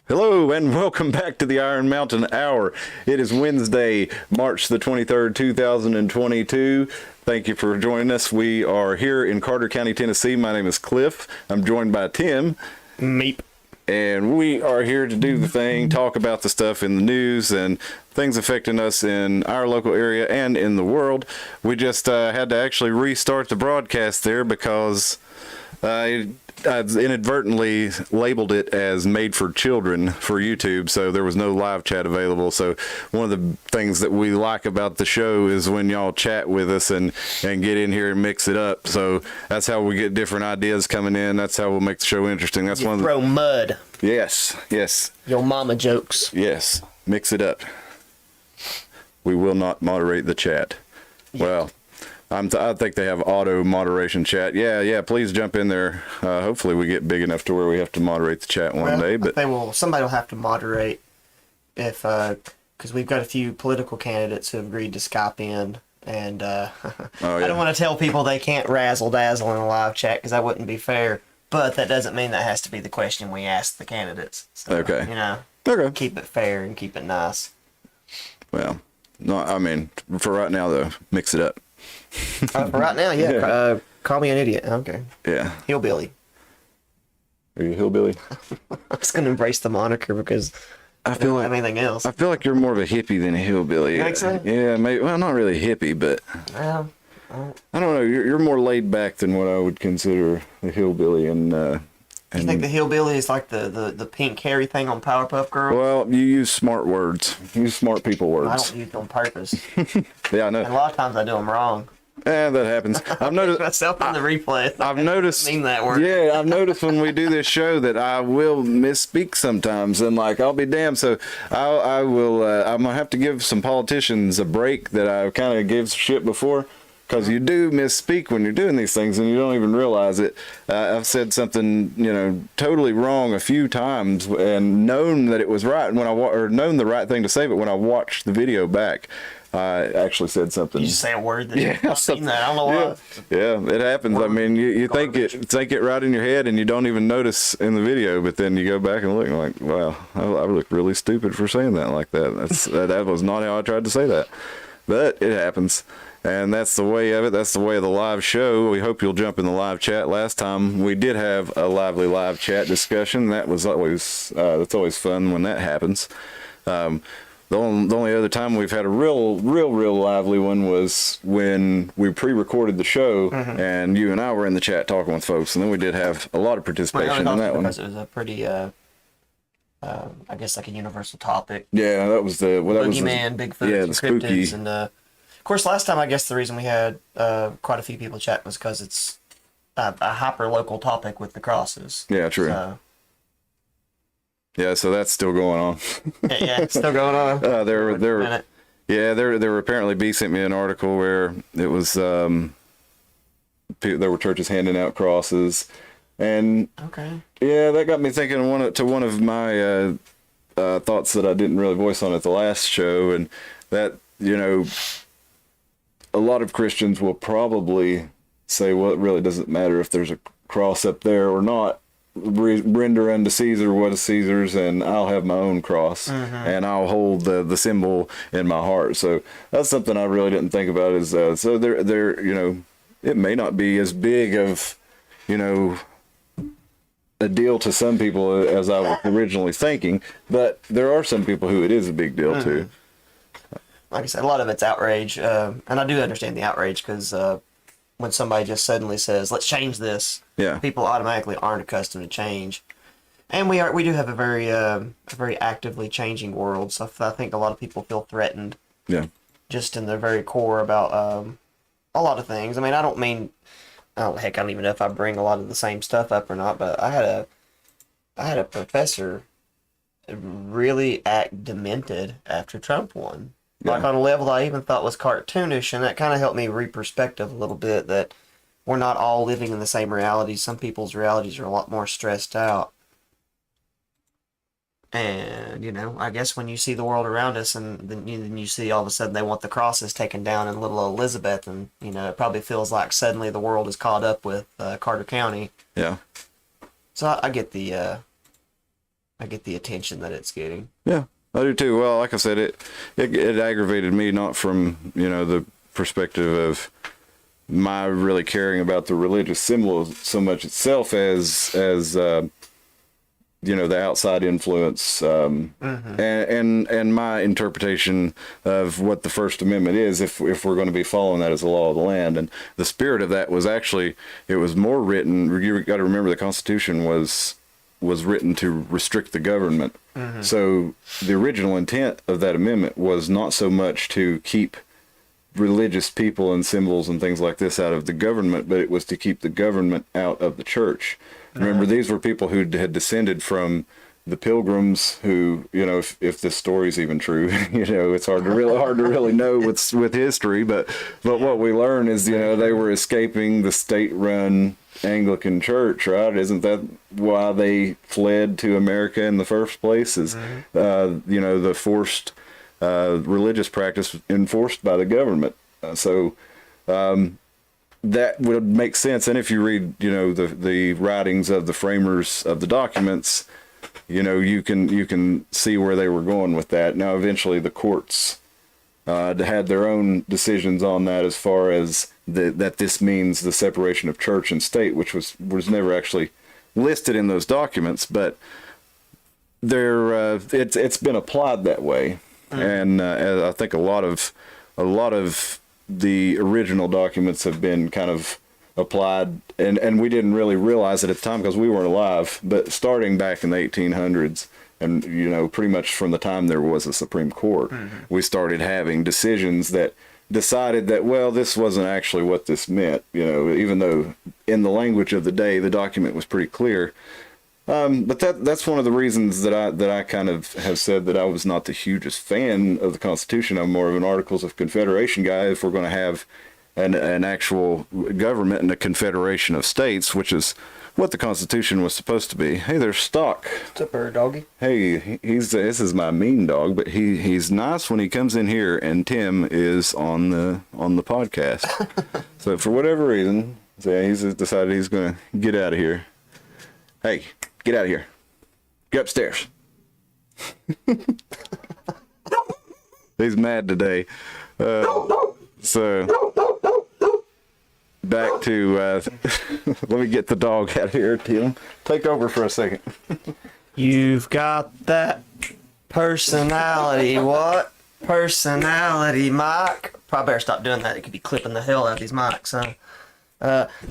Hello and welcome back to the Iron Mountain Hour. It is Wednesday, March the 23rd, 2022. Thank you for joining us. We are here in Carter County, Tennessee. My name is Cliff. I'm joined by Tim. Meep. And we are here to do the thing, talk about the stuff in the news and things affecting us in our local area and in the world. We just had to actually restart the broadcast there because I inadvertently labeled it as made for children for YouTube, so there was no live chat available. So one of the things that we like about the show is when y'all chat with us and get in here and mix it up. So that's how we get different ideas coming in. That's how we'll make the show interesting. That's You one of throw mud. Yes. Your mama jokes. Yes. Mix it up. We will not moderate the chat. Well, I think they have auto moderation chat. Yeah. Please jump in there. Hopefully we get big enough to where we have to moderate the chat one day. But somebody will have to moderate if because we've got a few political candidates who have agreed to Skype in, and I don't want to tell people they can't razzle dazzle in a live chat because that wouldn't be fair. But that doesn't mean that has to be the question we ask the candidates. So, okay. Okay. Keep it fair and keep it nice. Well, no, I mean for right now though, mix it up. For right now, yeah. Call me an idiot. Okay. Yeah. Hillbilly. Are you a hillbilly? I'm just gonna embrace the moniker because I feel like anything else. I feel like you're more of a hippie than a hillbilly. You think so? Yeah, maybe. Well, not really hippie, but Well, I don't know. You're more laid back than what I would consider a hillbilly, and you think the hillbilly is like the pink hairy thing on Powerpuff Girls? well, you use smart words. You use smart people words. I don't use them on purpose. Yeah, I know. And a lot of times I do them wrong. Yeah, that happens. I've noticed myself in the replay. I've noticed. I mean that word. Yeah, I've noticed when we do this show that I will misspeak sometimes, and like I'll be damned. So I will. I'm gonna have to give some politicians a break that I kind of gave shit before, because you do misspeak when you're doing these things, and you don't even realize it. I've said something totally wrong a few times, and known that it was right when or known the right thing to say, but when I watched the video back, I actually said something. You just say a word that I've seen that. I don't know why. Yeah, it happens. I mean, you think it right in your head, and you don't even notice in the video, but then you go back and look, and like, wow, I look really stupid for saying that like that. That was not how I tried to say that, but it happens. And that's the way of it. That's the way of the live show. We hope you'll jump in the live chat. Last time we did have a lively live chat discussion. That was always that's always fun when that happens. The only other time we've had a real lively one was when we pre-recorded the show, and you and I were in the chat talking with folks, and then we did have a lot of participation in that one. Because it was a pretty, I guess, like a universal topic. Yeah, that was the Boogeyman, Bigfoot, yeah, and the spooky. cryptids, and of course, last time I guess the reason we had quite a few people chat was because it's a hyper local topic with the crosses. Yeah, true. Yeah, so that's still going on. Yeah, it's still going on. There were apparently B sent me an article where it was there were churches handing out crosses, and okay. Yeah, that got me thinking one of my thoughts that I didn't really voice on at the last show, and that a lot of Christians will probably say, well, it really doesn't matter if there's a cross up there or not. Render unto Caesar what is Caesar's, and I'll have my own cross, and I'll hold the symbol in my heart. So that's something I really didn't think about. Is so there it may not be as big of a deal to some people as I was originally thinking, but there are some people who it is a big deal to. Like I said, a lot of it's outrage, and I do understand the outrage because when somebody just suddenly says, "Let's change this," people automatically aren't accustomed to change, and we do have a very actively changing world. So I think a lot of people feel threatened, just in their very core about a lot of things. I mean, I don't even know if I bring a lot of the same stuff up or not, but I had a professor really act demented after Trump won. Like on a level that I even thought was cartoonish, and that kind of helped me re-perspective a little bit that we're not all living in the same reality. Some people's realities are a lot more stressed out. And, I guess when you see the world around us and then you see all of a sudden they want the crosses taken down in little Elizabeth, and, it probably feels like suddenly the world is caught up with Carter County. Yeah. So I get the I get the attention that it's getting. Yeah, I do too. Well, like I said, it aggravated me, not from, the perspective of my really caring about the religious symbol so much itself as the outside influence, and my interpretation of what the First Amendment is, if we're going to be following that as the law of the land. And the spirit of that was actually, it was more written, you got to remember the Constitution was written to restrict the government. So the original intent of that amendment was not so much to keep religious people and symbols and things like this out of the government, but it was to keep the government out of the church. Remember, these were people who had descended from the Pilgrims, who, if this story's even true, it's hard to really know with history. But what we learn is, they were escaping the state-run Anglican Church, right? Isn't that why they fled to America in the first place? Is the forced religious practice enforced by the government. That would make sense. And if you read, the writings of the framers of the documents, you can see where they were going with that. Now, eventually the courts had their own decisions on that, as far as that this means the separation of church and state, which was never actually listed in those documents, but it's been applied that way. And I think a lot of the original documents have been kind of applied, and we didn't really realize it at the time because we weren't alive, but starting back in the 1800s, and pretty much from the time there was a Supreme Court, we started having decisions that decided that, well, this wasn't actually what this meant, even though in the language of the day the document was pretty clear. But that's one of the reasons that I kind of have said that I was not the hugest fan of the Constitution. I'm more of an Articles of Confederation guy. If we're going to have an actual government and a confederation of states, which is what the Constitution was supposed to be. Hey, there's Stock. What's up, bird doggy? Hey, this is my mean dog, but he's nice when he comes in here, and Tim is on the podcast. So for whatever reason, he's decided he's going to get out of here. Hey, get out of here. Get upstairs. He's mad today. So back to let me get the dog out of here, Tim. Take over for a second. You've got that personality. What? Personality, Mike. Probably better stop doing that. It could be clipping the hell out of these mics, huh?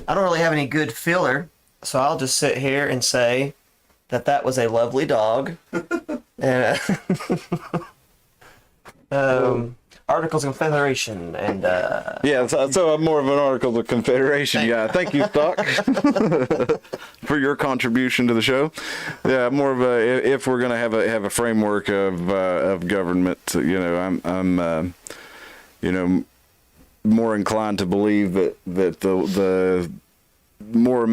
I don't really have any good filler, so I'll just sit here and say that was a lovely dog. And Articles of Confederation, and yeah, so I'm more of an Articles of Confederation guy. Thank you, Stock, for your contribution to the show. Yeah, more of a, if we're gonna have a framework of government, I'm more inclined to believe that the more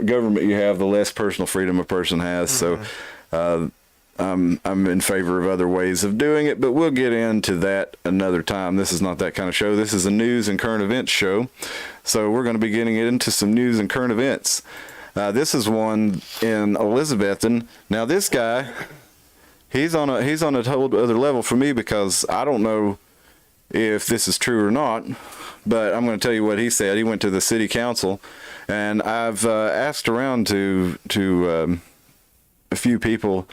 government you have, the less personal freedom a person has. So I'm in favor of other ways of doing it, but we'll get into that another time. This is not that kind of show. This is a news and current events show. So we're going to be getting into some news and current events. This is one in Elizabethton. Now this guy, he's on a total other level for me, because I don't know if this is true or not, but I'm going to tell you what he said. He went to the city council, and I've asked around to a few people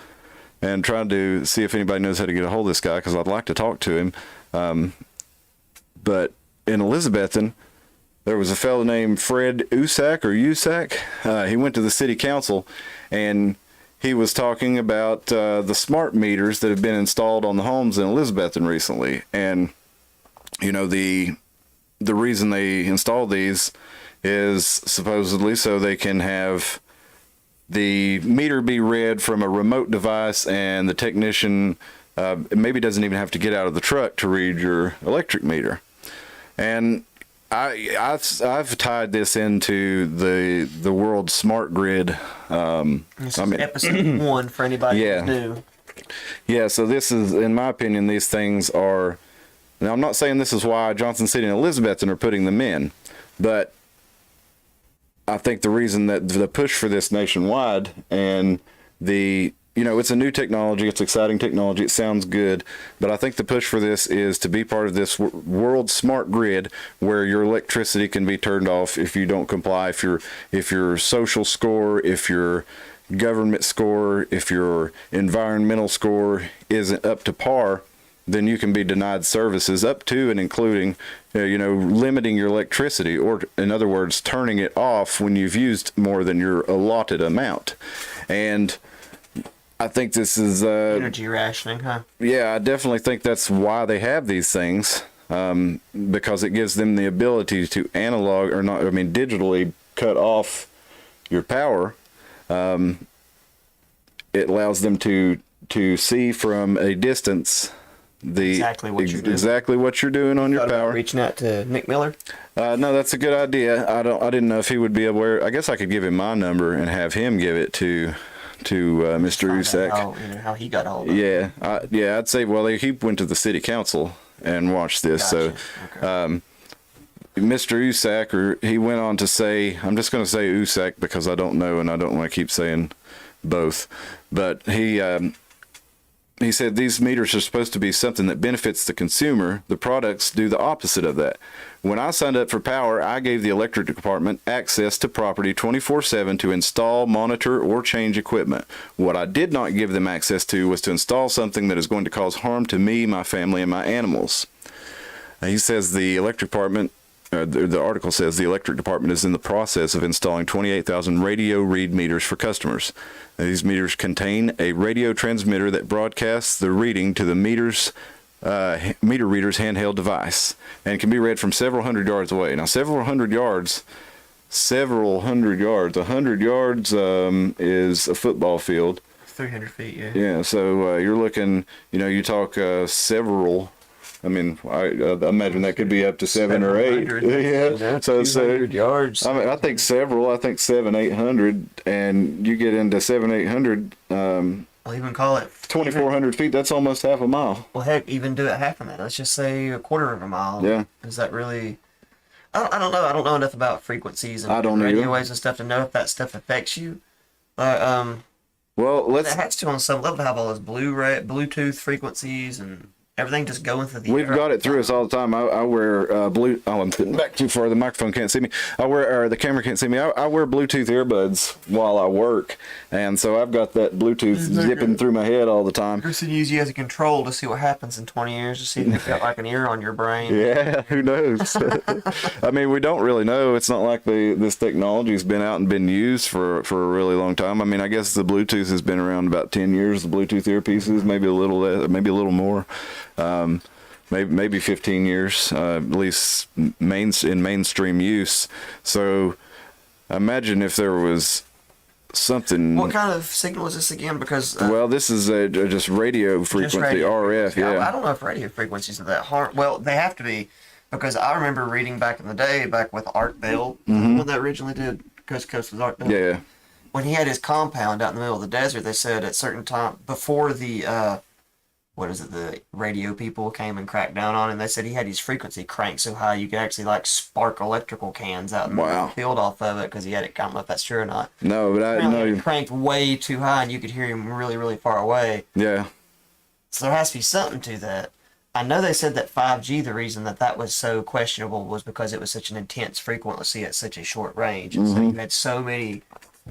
and tried to see if anybody knows how to get a hold of this guy, because I'd like to talk to him. But in Elizabethton, there was a fellow named Fred Usak. He went to the city council, and he was talking about the smart meters that have been installed on the homes in Elizabethton recently. And the reason they installed these is supposedly so they can have the meter be read from a remote device, and the technician maybe doesn't even have to get out of the truck to read your electric meter. And I've tied this into the world smart grid. This is episode 1 for anybody who's new. Yeah, so this is, in my opinion, these things are. Now, I'm not saying this is why Johnson City and Elizabethton are putting them in, but I think the reason that the push for this nationwide, and the you know, it's a new technology. It's exciting technology. It sounds good, but I think the push for this is to be part of this world smart grid where your electricity can be turned off if you don't comply. If your social score, if your government score, if your environmental score isn't up to par, then you can be denied services up to and including, you know, limiting your electricity, or in other words, turning it off when you've used more than your allotted amount. And I think this is energy rationing, huh? Yeah, I definitely think that's why they have these things, because it gives them the ability to digitally cut off your power. It allows them to see from a distance exactly what you're doing on your power. Reaching out to Nick Miller. No, that's a good idea. I didn't know if he would be aware. I guess I could give him my number and have him give it to Mr. Usack. How he got hold of it. Yeah, I'd say, well, he went to the city council and watched this. Gotcha. So, okay. Mr. Usack, he went on to say, I'm just going to say Usack because I don't know and I don't want to keep saying both, but he said these meters are supposed to be something that benefits the consumer. The products do the opposite of that. When I signed up for power, I gave the electric department access to property 24/7 to install, monitor, or change equipment. What I did not give them access to was to install something that is going to cause harm to me, my family, and my animals. He says the electric department, the article says the electric department is in the process of installing 28,000 radio read meters for customers. Now, these meters contain a radio transmitter that broadcasts the reading to the meter reader's handheld device and can be read from several hundred yards away. Now, 100 yards is a football field. 300 feet, yeah. Yeah, so you're looking, you talk several. I mean, I imagine that could be up to 7 or 8. Yeah, so 200 yards. I mean, I think several. I think 700-800, and you get into 700-800. I'll even call it 2,400 feet. That's almost half a mile. Well, heck, even do it half of that. Let's just say a quarter of a mile. Yeah. Is that really? I don't know. I don't know enough about frequencies and radio waves and stuff to know if that stuff affects you. Well, it has to on some level to have all those Bluetooth frequencies and everything just going through the We've got it through us all the time. I wear I'm putting back too far. The microphone can't see me. The camera can't see me. I wear Bluetooth earbuds while I work, and so I've got that Bluetooth zipping through my head all the time. Just to use you as a control to see what happens in 20 years, to see if you've got like an ear on your brain. Yeah, who knows? I mean, we don't really know. It's not like this technology's been out and been used for a really long time. I mean, I guess the Bluetooth has been around about 10 years. The Bluetooth earpieces, maybe a little less, maybe a little more. Maybe 15 years, at least in mainstream use. So imagine if there was something. What kind of signal is this again? Because well, this is just radio frequency, RF. Yeah, I don't know if radio frequencies are that hard. Well, they have to be, because I remember reading back in the day, back with Art Bell, when that originally did Coast to Coast was Art Bell. Yeah. When he had his compound out in the middle of the desert, they said at certain time before the the radio people came and cracked down on him. They said he had his frequency cranked so high you could actually like spark electrical cans out in the field off of it because he had it. I don't know if that's true or not. No, but I know he cranked way too high and you could hear him really, really far away. Yeah. So there has to be something to that. I know they said that 5G, the reason that was so questionable was because it was such an intense frequency at such a short range, and so you had so many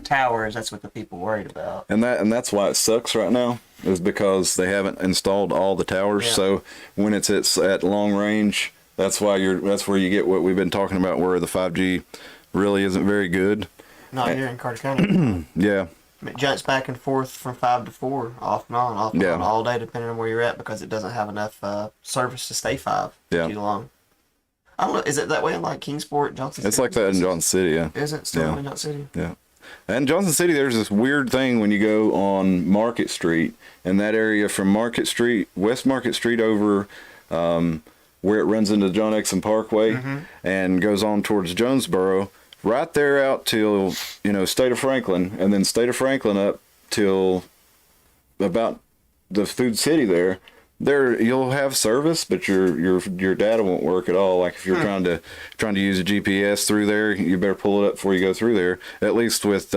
towers. That's what the people worried about. And that's why it sucks right now, is because they haven't installed all the towers. Yeah. So when it's at long range, that's where you get what we've been talking about, where the 5G really isn't very good. Not here in Carter County. Yeah. It jumps back and forth from 5 to 4, off and on, all day, depending on where you're at, because it doesn't have enough service to stay 5 too long. I don't know. Is it that way in like Kingsport, Johnson City? It's like that in Johnson City, yeah. Is it still in Johnson City? Yeah. And Johnson City, there's this weird thing when you go on Market Street, and that area from West Market Street over where it runs into John Exum Parkway and goes on towards Jonesboro, right there out till, State of Franklin, and then State of Franklin up till about the Food City there. There you'll have service, but your data won't work at all. Like if you're trying to use a GPS through there, you better pull it up before you go through there. At least with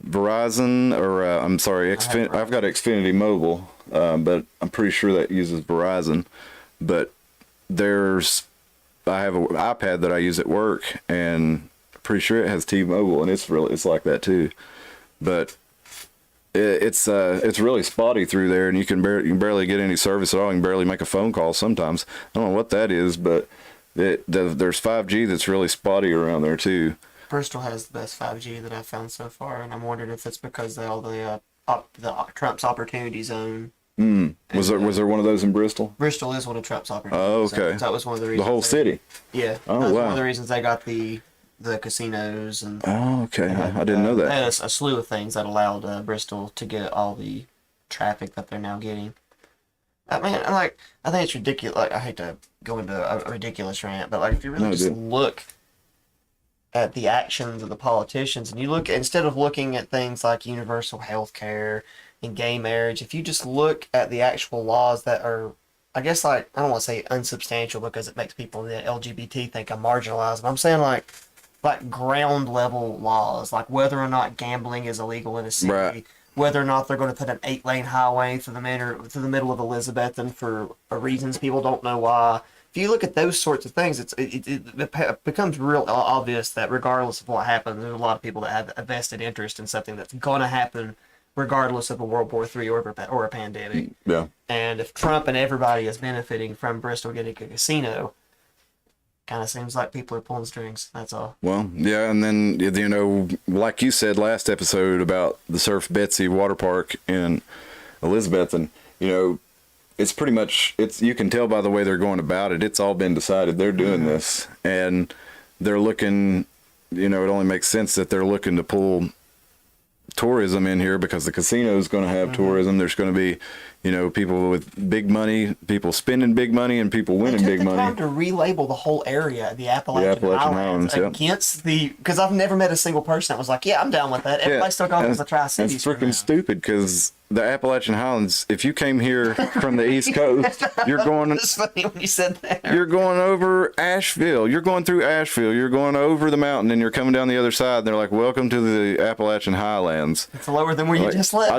Verizon, or I'm sorry, I've got Xfinity Mobile, but I'm pretty sure that uses Verizon. But I have an iPad that I use at work, and pretty sure it has T-Mobile, and it's like that too. But it's really spotty through there, and you can barely get any service at all. You can barely make a phone call sometimes. I don't know what that is, but there's 5G that's really spotty around there too. Bristol has the best 5G that I've found so far, and I'm wondering if it's because of all the Trump's Opportunity Zone. Was there one of those in Bristol? Bristol is one of Trump's Opportunity Zones. Zones. That was one of the reasons. The whole city? Yeah. Oh, that was wow. one of the reasons they got the casinos and. Oh, okay. I didn't know that. They had a slew of things that allowed Bristol to get all the traffic that they're now getting. I mean, I think it's ridiculous. Like, I hate to go into a ridiculous rant, but like if you really look at the actions of the politicians, and you look, instead of looking at things like universal health care and gay marriage, if you just look at the actual laws that are, I guess, like, I don't want to say unsubstantial because it makes people in the LGBT think I'm marginalized, but I'm saying like ground level laws, like whether or not gambling is illegal in a city, right. Whether or not they're going to put an 8-lane highway through the middle of Elizabethton for reasons people don't know why. If you look at those sorts of things, it becomes real obvious that regardless of what happens, there's a lot of people that have a vested interest in something that's going to happen regardless of a World War III or a pandemic. Yeah. And if Trump and everybody is benefiting from Bristol getting a casino, kind of seems like people are pulling strings. That's all. Well, yeah, and then, you know, like you said last episode about the Surf Betsy water park in Elizabethton, you know, it's pretty much, you can tell by the way they're going about it, it's all been decided. They're doing this, and they're looking, you know, it only makes sense that they're looking to pull tourism in here because the casino is going to have tourism. There's going to be, you know, people with big money, people spending big money, and people winning big money. They took the time to relabel the whole area, the Appalachian Highlands, against because I've never met a single person that was like, yeah, I'm down with that. Everybody still calls it the Tri-Cities. It's freaking stupid because the Appalachian Highlands, if you came here from the East Coast, you're going. It's funny when you said that. You're going over Asheville. You're going through Asheville. You're going over the mountain, and you're coming down the other side. And they're like, "Welcome to the Appalachian Highlands." It's lower than where you just left.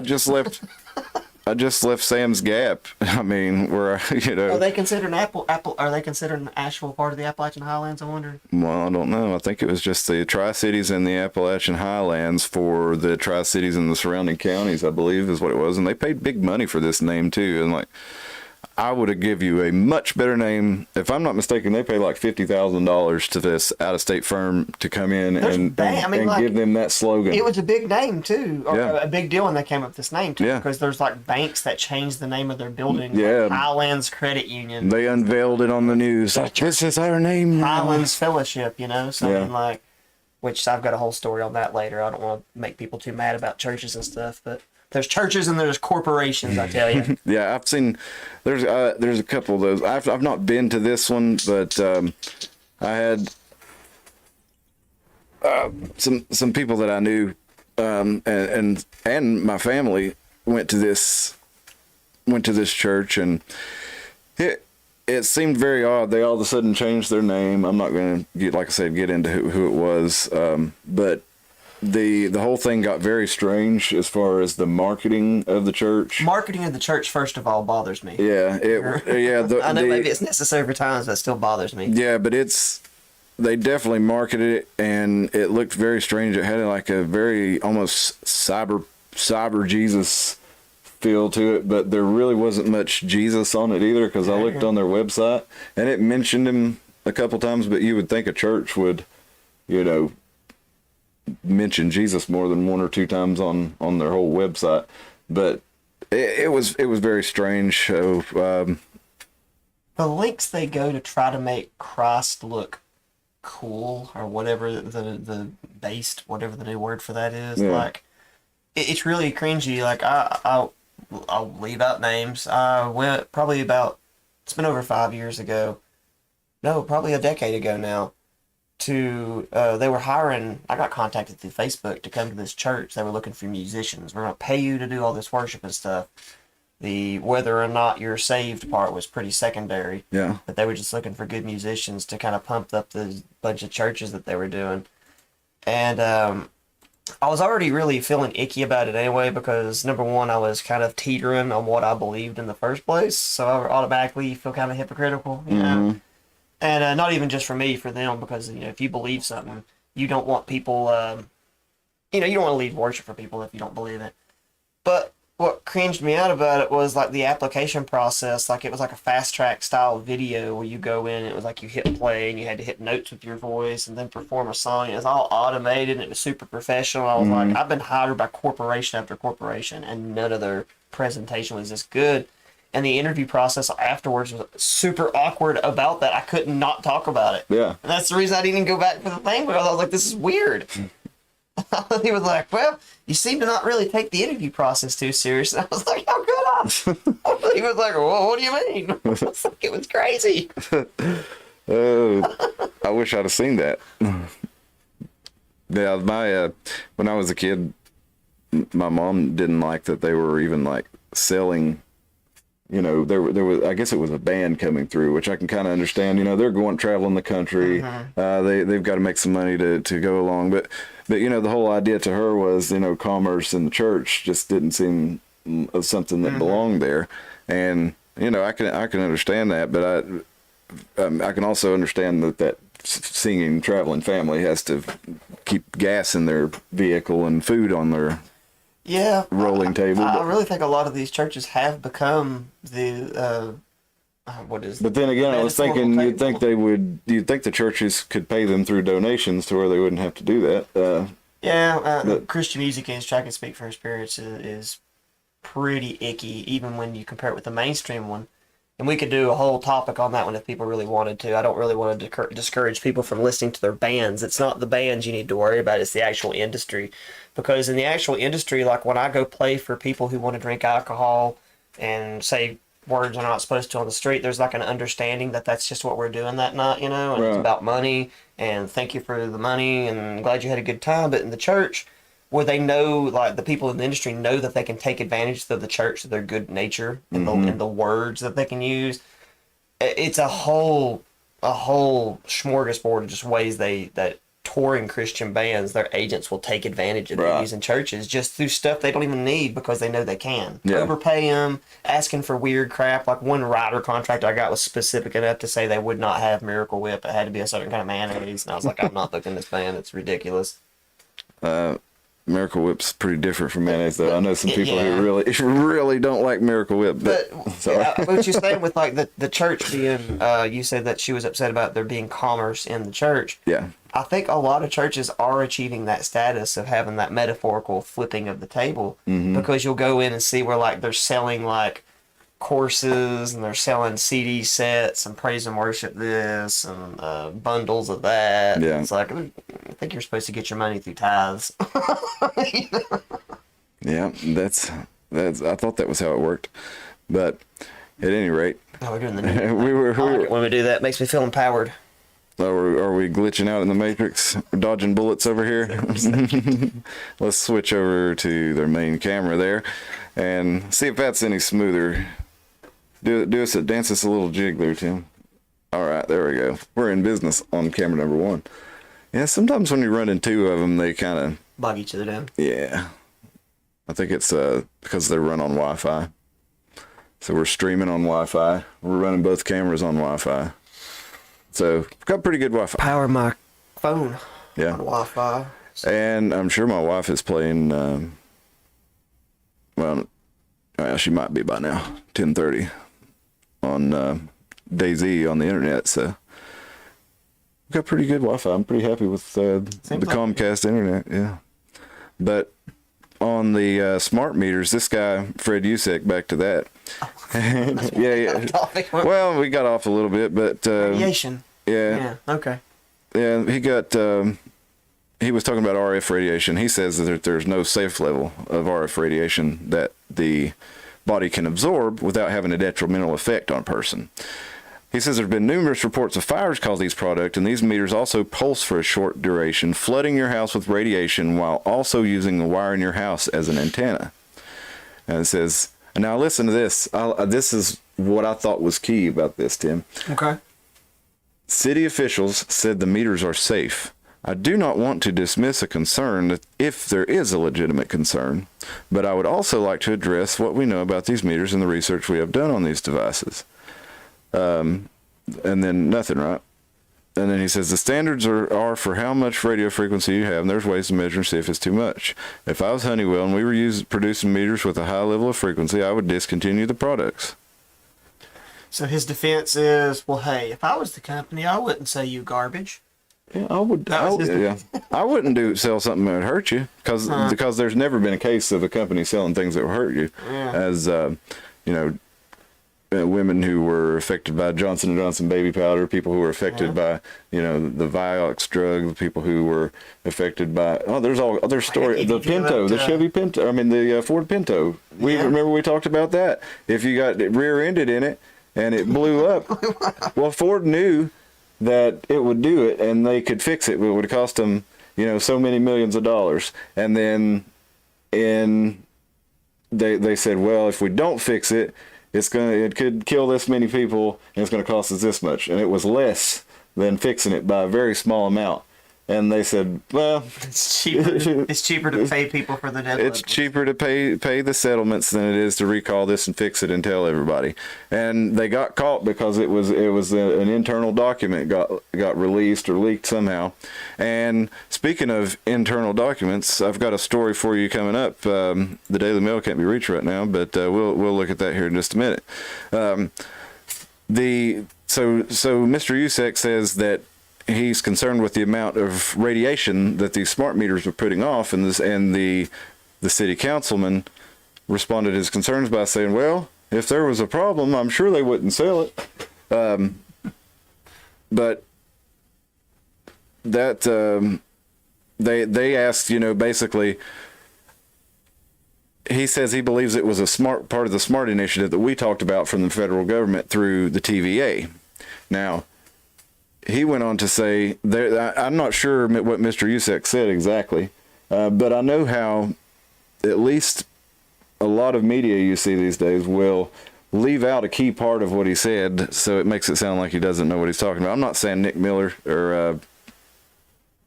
I just left Sam's Gap. I mean, where you know. Are they considered Are they considered Asheville part of the Appalachian Highlands? I wonder. Well, I don't know. I think it was just the Tri-Cities and the Appalachian Highlands for the Tri-Cities and the surrounding counties, I believe, is what it was. And they paid big money for this name too. And like, I would have give you a much better name. If I'm not mistaken, they paid like $50,000 to this out-of-state firm to come in and give them that slogan. It was a big name too, or yeah. a big deal when they came up with this name too, because there's like banks that changed the name of their building. Like Highlands Credit Union. They unveiled it on the news. Like, this is our name now. Highlands Fellowship, you know, something like. Which I've got a whole story on that later. I don't want to make people too mad about churches and stuff, but. There's churches and there's corporations, I tell you. Yeah, I've seen. There's a couple of those. I've not been to this one, but I had some people that I knew, and my family went to this church, and it seemed very odd. They all of a sudden changed their name. I'm not going to get into who it was, but. The whole thing got very strange as far as the marketing of the church. Marketing of the church, first of all, bothers me. Yeah, I know maybe it's necessary for times, but it still bothers me. Yeah, but they definitely marketed it, and it looked very strange. It had like a very almost cyber Jesus feel to it, but there really wasn't much Jesus on it either. Because I looked on their website, and it mentioned him a couple times, but you would think a church would, you know, mention Jesus more than one or two times on their whole website, but it was very strange. So the links they go to try to make Christ look cool, or whatever the based, whatever the new word for that is, like it's really cringy. Like I'll leave out names. I went probably it's been over 5 years ago. No, probably a decade ago now. They were hiring, I got contacted through Facebook to come to this church. They were looking for musicians. We're going to pay you to do all this worship and stuff. The whether or not you're saved part was pretty secondary. Yeah. But they were just looking for good musicians to kind of pump up the bunch of churches that they were doing. And I was already really feeling icky about it anyway because number one, I was kind of teetering on what I believed in the first place, so I automatically feel kind of hypocritical, you know. And not even just for me, for them, because if you believe something, you don't want people, you don't want to lead worship for people if you don't believe it. But what cringed me out about it was like the application process. Like it was like a fast track style video where you go in and it was like you hit play and you had to hit notes with your voice and then perform a song. It was all automated and it was super professional. I was like, I've been hired by corporation after corporation and none of their presentation was this good. And the interview process afterwards was super awkward about that. I couldn't not talk about it. Yeah. And that's the reason I didn't even go back for the thing because I was like, this is weird. He was like, well, you seem to not really take the interview process too serious. And I was like, how could I? He was like, well, what do you mean? I was like, it was crazy. I wish I'd have seen that. Yeah, when I was a kid, my mom didn't like that they were even like selling. There was, I guess it was a band coming through, which I can kind of understand. They're going traveling the country. They've got to make some money to go along. But the whole idea to her was, commerce in the church just didn't seem of something that belonged there. And, I can understand that, but I can also understand that singing, traveling family has to keep gas in their vehicle and food on their rolling table. I really think a lot of these churches have become the But then again, I was thinking you'd think the churches could pay them through donations to where they wouldn't have to do that. Christian Music Industry, I can speak from experience, is pretty icky, even when you compare it with the mainstream one. And we could do a whole topic on that one if people really wanted to. I don't really want to discourage people from listening to their bands. It's not the bands you need to worry about, it's the actual industry. Because in the actual industry, like when I go play for people who want to drink alcohol and say words are not supposed to on the street, there's like an understanding that that's just what we're doing that night, and It's about money, and thank you for the money, and I'm glad you had a good time. But in the church, where they know, like the people in the industry know that they can take advantage of the church, of their good nature, and the words that they can use, it's a whole smorgasbord of just ways that touring Christian bands, their agents will take advantage of these in churches just through stuff they don't even need because they know they can. Overpay them, asking for weird crap. Like one writer contract I got was specific enough to say they would not have Miracle Whip. It had to be a certain kind of mayonnaise. And I was like, I'm not booking this band. It's ridiculous. Miracle Whip's pretty different from mayonnaise, though. I know some people who really don't like Miracle Whip. But what you're saying with like the church being, you said that she was upset about there being commerce in the church. Yeah. I think a lot of churches are achieving that status of having that metaphorical flipping of the table because you'll go in and see where like they're selling like courses and they're selling CD sets and praise and worship this and bundles of that. Yeah. It's like, I think you're supposed to get your money through tithes. Yeah, that's I thought that was how it worked, but at any rate, we're doing the we were when we do that, it makes me feel empowered. Are we glitching out in the Matrix? We're dodging bullets over here. Let's switch over to their main camera there, and see if that's any smoother. Dance us a little jig there, Tim. All right, there we go. We're in business on camera number 1. Yeah, sometimes when you run in two of them, they kind of bog each other down. Yeah, I think it's because they run on Wi-Fi. So we're streaming on Wi-Fi. We're running both cameras on Wi-Fi. So we've got pretty good Wi-Fi. Power my phone. Yeah. On Wi-Fi. And I'm sure my wife is playing. Well, she might be by now. 10:30 on DayZ on the internet. So we've got pretty good Wi-Fi. I'm pretty happy with the Comcast internet. Yeah. But on the smart meters, this guy Fred Usek, back to that. Yeah. Well, we got off a little bit, but radiation. Yeah. Okay. Yeah, he was talking about RF radiation. He says that there's no safe level of RF radiation that the body can absorb without having a detrimental effect on a person. He says there have been numerous reports of fires caused these products, and these meters also pulse for a short duration, flooding your house with radiation while also using the wire in your house as an antenna. And it says, now listen to this. This is what I thought was key about this, Tim. Okay. City officials said the meters are safe, I do not want to dismiss a concern if there is a legitimate concern, but I would also like to address what we know about these meters and the research we have done on these devices. And then nothing, right? And then he says the standards are for how much radio frequency you have, and there's ways to measure and see if it's too much. If I was Honeywell and we were producing meters with a high level of frequency, I would discontinue the products. So his defense is, well, hey, if I was the company, I wouldn't say you garbage. Yeah, I wouldn't sell something that would hurt you, because there's never been a case of a company selling things that will hurt you. Yeah. As women who were affected by Johnson & Johnson baby powder, people who were affected by the Vioxx drug, the people who were affected by there's story, the Pinto, the Chevy Pinto, the Ford Pinto. Remember we talked about that. If you got rear-ended in it and it blew up, well, Ford knew that it would do it, and they could fix it, but it would cost them, so many millions of dollars. And then they said, well, if we don't fix it, it could kill this many people, and it's going to cost us this much. And it was less than fixing it by a very small amount. And they said, well, it's cheaper to pay people for the dead. It's cheaper to pay the settlements than it is to recall this and fix it and tell everybody. And they got caught because it was an internal document got released or leaked somehow. And speaking of internal documents, I've got a story for you coming up. The Daily Mail can't be reached right now, but we'll look at that here in just a minute. So Mr. Usek says that he's concerned with the amount of radiation that these smart meters are putting off, and the city councilman responded to his concerns by saying, well, if there was a problem, I'm sure they wouldn't sell it. But that they asked, basically, he says he believes it was a smart part of the SMART initiative that we talked about from the federal government through the TVA. Now, he went on to say, I'm not sure what Mr. Usek said exactly, but I know how at least a lot of media you see these days will leave out a key part of what he said, so it makes it sound like he doesn't know what he's talking about. I'm not saying Nick Miller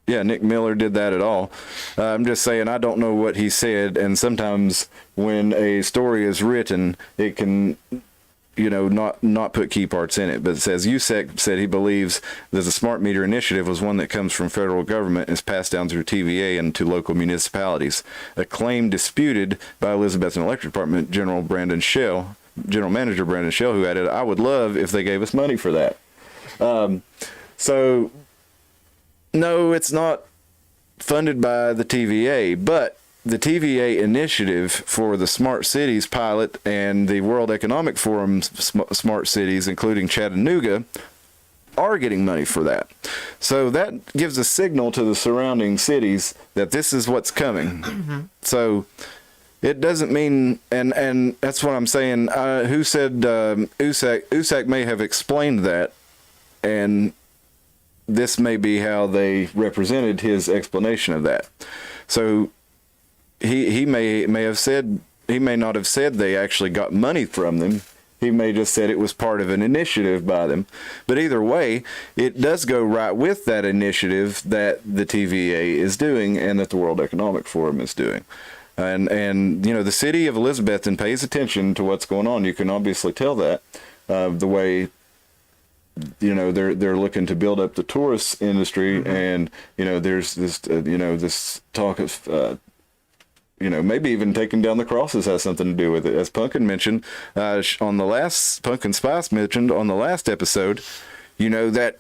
did that at all. I'm just saying I don't know what he said, and sometimes when a story is written, it can not put key parts in it. But it says Usek said he believes that the smart meter initiative was one that comes from federal government and is passed down through TVA and to local municipalities. A claim disputed by Elizabethton Electric Department General Manager Brandon Shell, who added, I would love if they gave us money for that. So no, it's not funded by the TVA, but the TVA initiative for the Smart Cities pilot and the World Economic Forum's Smart Cities, including Chattanooga, are getting money for that. So that gives a signal to the surrounding cities that this is what's coming. Mm-hmm. So it doesn't mean, and that's what I'm saying. Who said Usek may have explained that, and this may be how they represented his explanation of that. So he may have said, he may not have said they actually got money from them. He may just said it was part of an initiative by them. But either way, it does go right with that initiative that the TVA is doing and that the World Economic Forum is doing. And the city of Elizabethton pays attention to what's going on. You can obviously tell that the way they're looking to build up the tourist industry, mm-hmm. and there's this this talk of maybe even taking down the crosses has something to do with it. As Pumpkin mentioned Pumpkin Spice mentioned on the last episode, that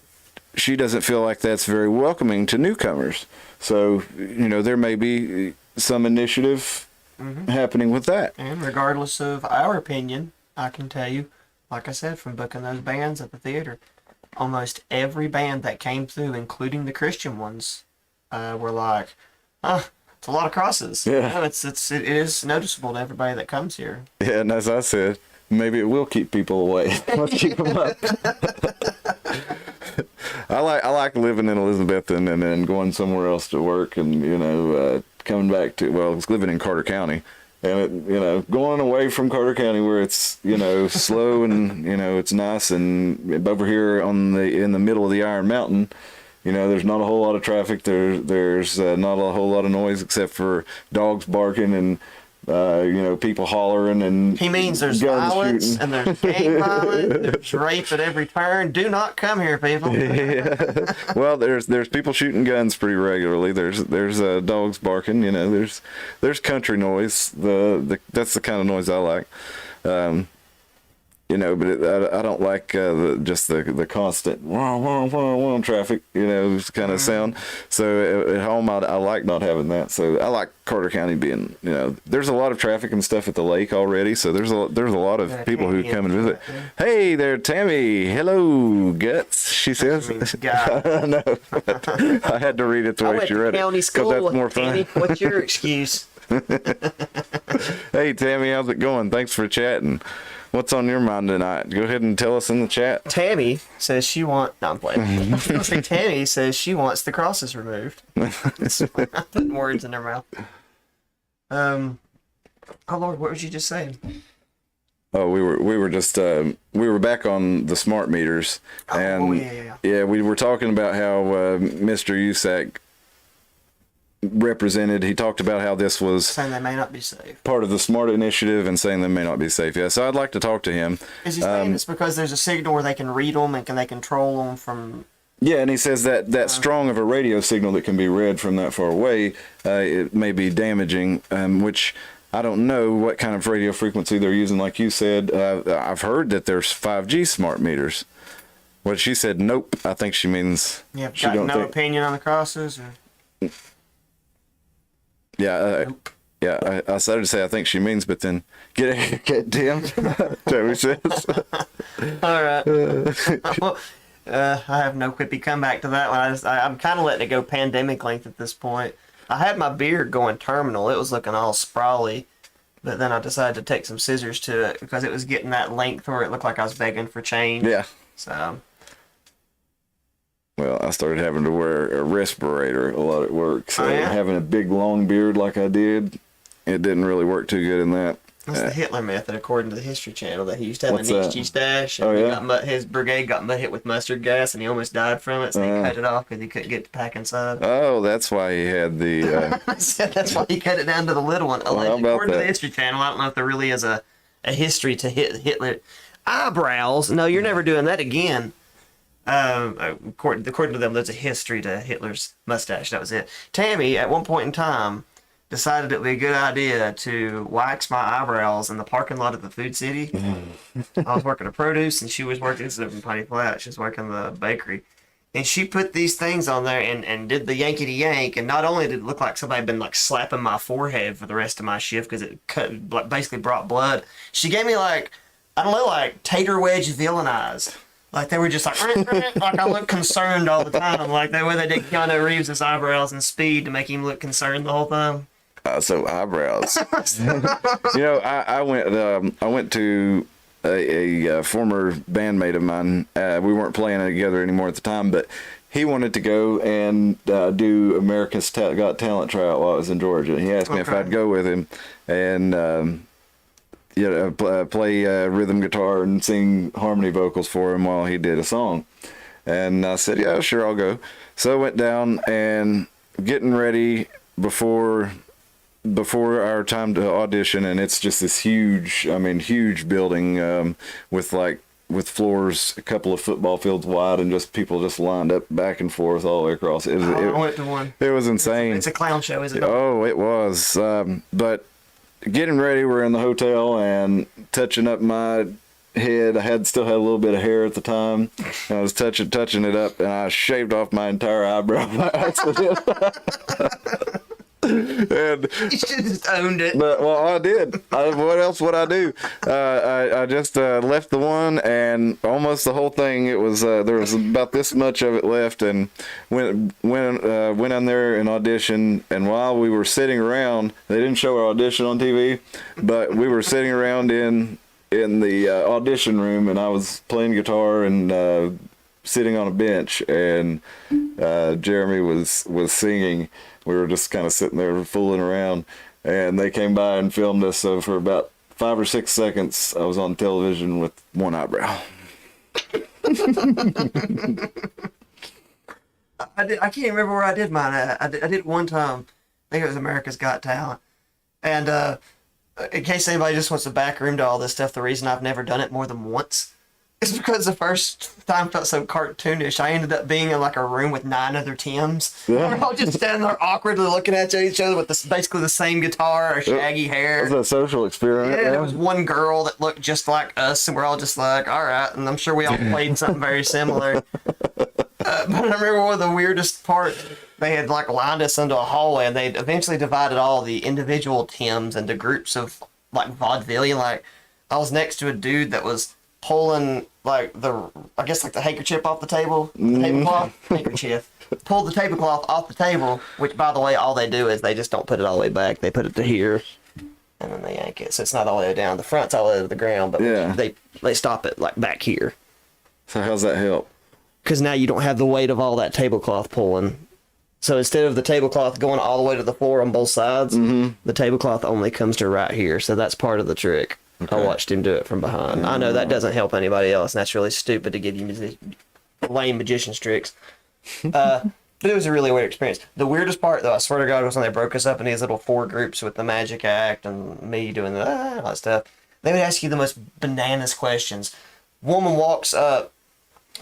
she doesn't feel like that's very welcoming to newcomers. So, there may be some initiative mm-hmm. happening with that. And regardless of our opinion, I can tell you, like I said, from booking those bands at the theater, almost every band that came through, including the Christian ones, were like, it's a lot of crosses. Yeah. It is noticeable to everybody that comes here. Yeah, and as I said, maybe it will keep people away. Let's keep them up. I like living in Elizabethton and then going somewhere else to work, and coming back to, I was living in Carter County, and going away from Carter County where it's slow and it's nice, and over here in the middle of the Iron Mountain, You know, there's not a whole lot of traffic. There's not a whole lot of noise except for dogs barking and you know, people hollering and he means there's guns violence shooting. and there's gang violence, there's rape at every turn. Do not come here, people. Yeah. Well, there's people shooting guns pretty regularly. There's dogs barking. You know, there's country noise. That's the kind of noise I like. You know, but I don't like just the constant wah, wah, wah, wah, traffic, you know, kind of sound. So at home, I like not having that. So I like Carter County being, you know, there's a lot of traffic and stuff at the lake already. So there's a lot of people who come and visit. Hey there, Tammy. Hello, Guts. She says. I know. I had to read it the way she read it. County school. That's more fun. Tammy, what's your excuse? Hey, Tammy, how's it going? Thanks for chatting. What's on your mind tonight? Go ahead and tell us in the chat. Tammy says she wants. No, I'm playing. I was gonna say Tammy says she wants the crosses removed. I'm putting words in her mouth. Oh Lord, what was you just saying? Oh, we were just we were back on the smart meters, and yeah, we were talking about how Mr. Usack represented. He talked about how this was saying they may not be safe, part of the SMART initiative, and saying they may not be safe. Yeah, so I'd like to talk to him. Is he saying it's because there's a signal where they can read them and they control them from? Yeah, and he says that strong of a radio signal that can be read from that far away, it may be damaging, which I don't know what kind of radio frequency they're using. Like you said, I've heard that there's 5G smart meters. Well, she said nope. I think she means she got no opinion on the crosses. Or? Yeah, nope. Yeah. I started to say I think she means, but then get damned. Joey says. All right. Well, I have no quippy comeback to that one. I'm kind of letting it go pandemic length at this point. I had my beard going terminal. It was looking all sprawly, but then I decided to take some scissors to it because it was getting that length where it looked like I was begging for change. Yeah. So. Well, I started having to wear a respirator a lot at work. So having a big long beard like I did, it didn't really work too good in that. That's the Hitler method, according to the History Channel, that he used to have a Nietzsche stash. And his brigade got hit with mustard gas, and he almost died from it, so he cut it off because he couldn't get to pack inside. Oh, that's why he had the... That's why he cut it down to the little one. According to the History Channel, I don't know if there really is a history to Hitler. Eyebrows? No, you're never doing that again. According to them, there's a history to Hitler's mustache. That was it. Tammy, at one point in time, decided it would be a good idea to wax my eyebrows in the parking lot of the Food City. I was working at produce, and she was working in Piney Flat. She was working the bakery. And she put these things on there and did the yankety yank. And not only did it look like somebody had been like slapping my forehead for the rest of my shift because it basically brought blood, she gave me like tater wedge villain eyes. Like they were just like I look concerned all the time. Like the way they did Keanu Reeves' eyebrows and Speed to make him look concerned the whole time. So eyebrows. You know, I went to a former bandmate of mine. We weren't playing together anymore at the time, but he wanted to go and do America's Got Talent tryout while I was in Georgia. He asked me if I'd go with him and play rhythm guitar and sing harmony vocals for him while he did a song. And I said, yeah, sure, I'll go. So I went down and getting ready before our time to audition, and it's just this huge building with floors a couple of football fields wide and just people just lined up back and forth all the way across. I went to one. It was insane. It's a clown show, isn't it? Oh, it was. But getting ready, we're in the hotel and touching up my head. I still had a little bit of hair at the time. And I was touching it up, and I shaved off my entire eyebrow by accident. And you should have just owned it. Well, I did. What else would I do? I just left the one and almost the whole thing. It was there was about this much of it left, and went on there and auditioned. And while we were sitting around, they didn't show our audition on TV, but we were sitting around in the audition room, and I was playing guitar and sitting on a bench, and Jeremy was singing. We were just kind of sitting there fooling around, and they came by and filmed us. So for about 5 or 6 seconds, I was on television with one eyebrow. I can't remember where I did mine at. I did it one time. I think it was America's Got Talent. And in case anybody just wants a back room to all this stuff, the reason I've never done it more than once is because the first time felt so cartoonish. I ended up being in like a room with 9 other Tims. We're all just standing there awkwardly looking at each other with basically the same guitar or shaggy hair. It's a social experiment. Yeah, there was one girl that looked just like us, and we're all just like, all right. And I'm sure we all played something very similar. But I remember one of the weirdest parts, they had like lined us into a hallway, and they eventually divided all the individual Tims into groups of like vaudevillian. Like I was next to a dude that was pulling like the handkerchief off the table, the tablecloth, handkerchief. Pulled the tablecloth off the table, which by the way, all they do is they just don't put it all the way back. They put it to here, and then they yank it, so it's not all the way down. The front's all the way to the ground, but they stop it like back here. So how's that help? Because now you don't have the weight of all that tablecloth pulling. So instead of the tablecloth going all the way to the floor on both sides, the tablecloth only comes to right here. So that's part of the trick. Okay. I watched him do it from behind. I know that doesn't help anybody else, and that's really stupid to give you lame magician's tricks. But it was a really weird experience. The weirdest part, though, I swear to God, was when they broke us up in these little 4 groups with the magic act and me doing all that stuff. They would ask you the most bananas questions. Woman walks up,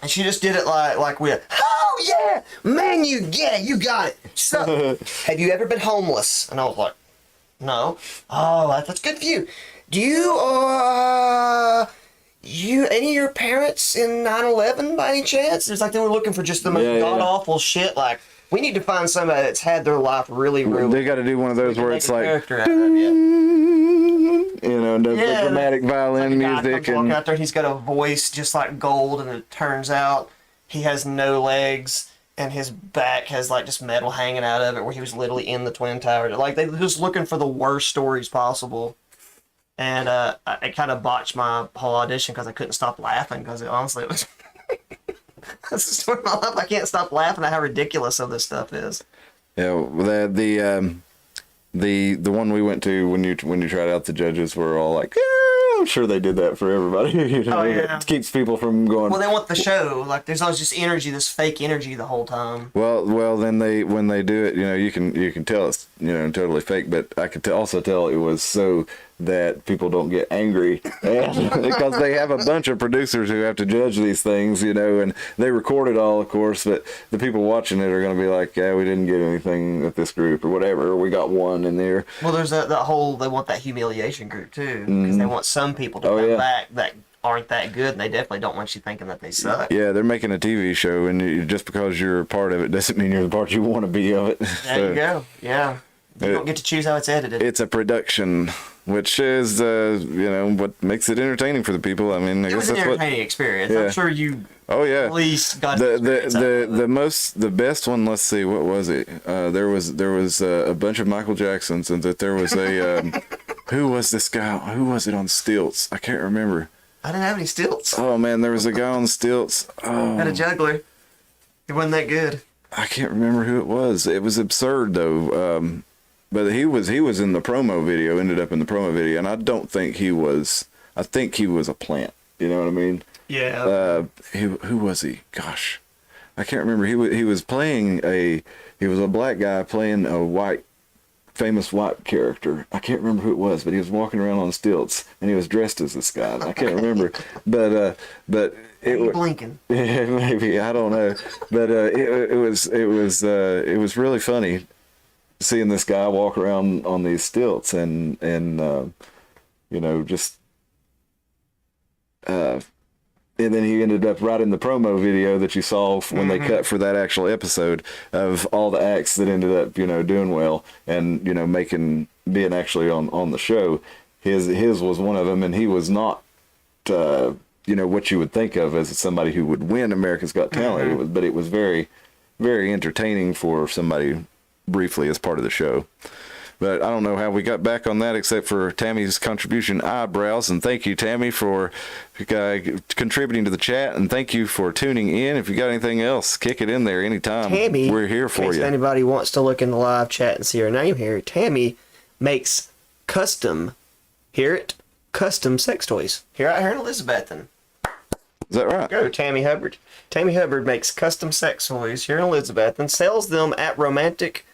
and she just did it like we. Oh yeah, man, you got it. So, have you ever been homeless? And I was like, no. Oh, that's good for you. Do you any of your parents in 9/11 by any chance? It's like they were looking for just the most god awful shit. Like we need to find somebody that's had their life really ruined. They got to do one of those where it's like, the dramatic violin music, and out there, he's got a voice just like gold, and it turns out he has no legs, and his back has like just metal hanging out of it, where he was literally in the Twin Towers. Like they were just looking for the worst stories possible. And I kind of botched my whole audition because I couldn't stop laughing, because honestly it was that's the story of my life. I can't stop laughing at how ridiculous some of this stuff is. Yeah, the one we went to when you tried out, the judges were all like, yeah, I'm sure they did that for everybody. It keeps people from going. Well, they want the show. Like there's always just energy, this fake energy the whole time. Well, then when they do it, you can tell it's totally fake, but I could also tell it was so that people don't get angry because they have a bunch of producers who have to judge these things, and they record it all, of course, but the people watching it are going to be like, yeah, we didn't get anything with this group or whatever, or we got one in there. Well, there's that whole, they want that humiliation group too, because they want some people to come back that aren't that good, and they definitely don't want you thinking that they suck. Yeah, they're making a TV show, and just because you're a part of it doesn't mean you're the part you want to be of it. There you go. Yeah. You don't get to choose how it's edited. It's a production, which is, what makes it entertaining for the people. I mean, I guess was an entertaining experience. Yeah. I'm sure you. Oh yeah. At least got the best one. Let's see, what was it? There was a bunch of Michael Jacksons, and that there was a who was this guy? Who was it on stilts? I can't remember. I didn't have any stilts. Oh man, there was a guy on stilts. Oh. Had a juggler. It wasn't that good. I can't remember who it was. It was absurd though. But he was in the promo video, ended up in the promo video, and I don't think he was. I think he was a plant. You know what I mean? Yeah. Who was he? Gosh, I can't remember. He was playing he was a black guy playing a famous white character. I can't remember who it was, but he was walking around on stilts, and he was dressed as this guy. I can't remember, but blinking. Yeah, maybe, I don't know, but it was really funny seeing this guy walk around on these stilts and just and then he ended up right in the promo video that you saw when they cut for that actual episode of all the acts that ended up doing well and being actually on the show. His was one of them, and he was not what you would think of as somebody who would win America's Got Talent. But it was very, very entertaining for somebody briefly as part of the show. But I don't know how we got back on that except for Tammy's contribution, eyebrows. And thank you, Tammy, for contributing to the chat. And thank you for tuning in. If you got anything else, kick it in there anytime. Tammy, we're here for you. If anybody wants to look in the live chat and see her name here, Tammy makes custom sex toys. Here out here in Elizabethton. Is that right? Go, Tammy Hubbard. Tammy Hubbard makes custom sex toys here in Elizabeth and sells them at romantic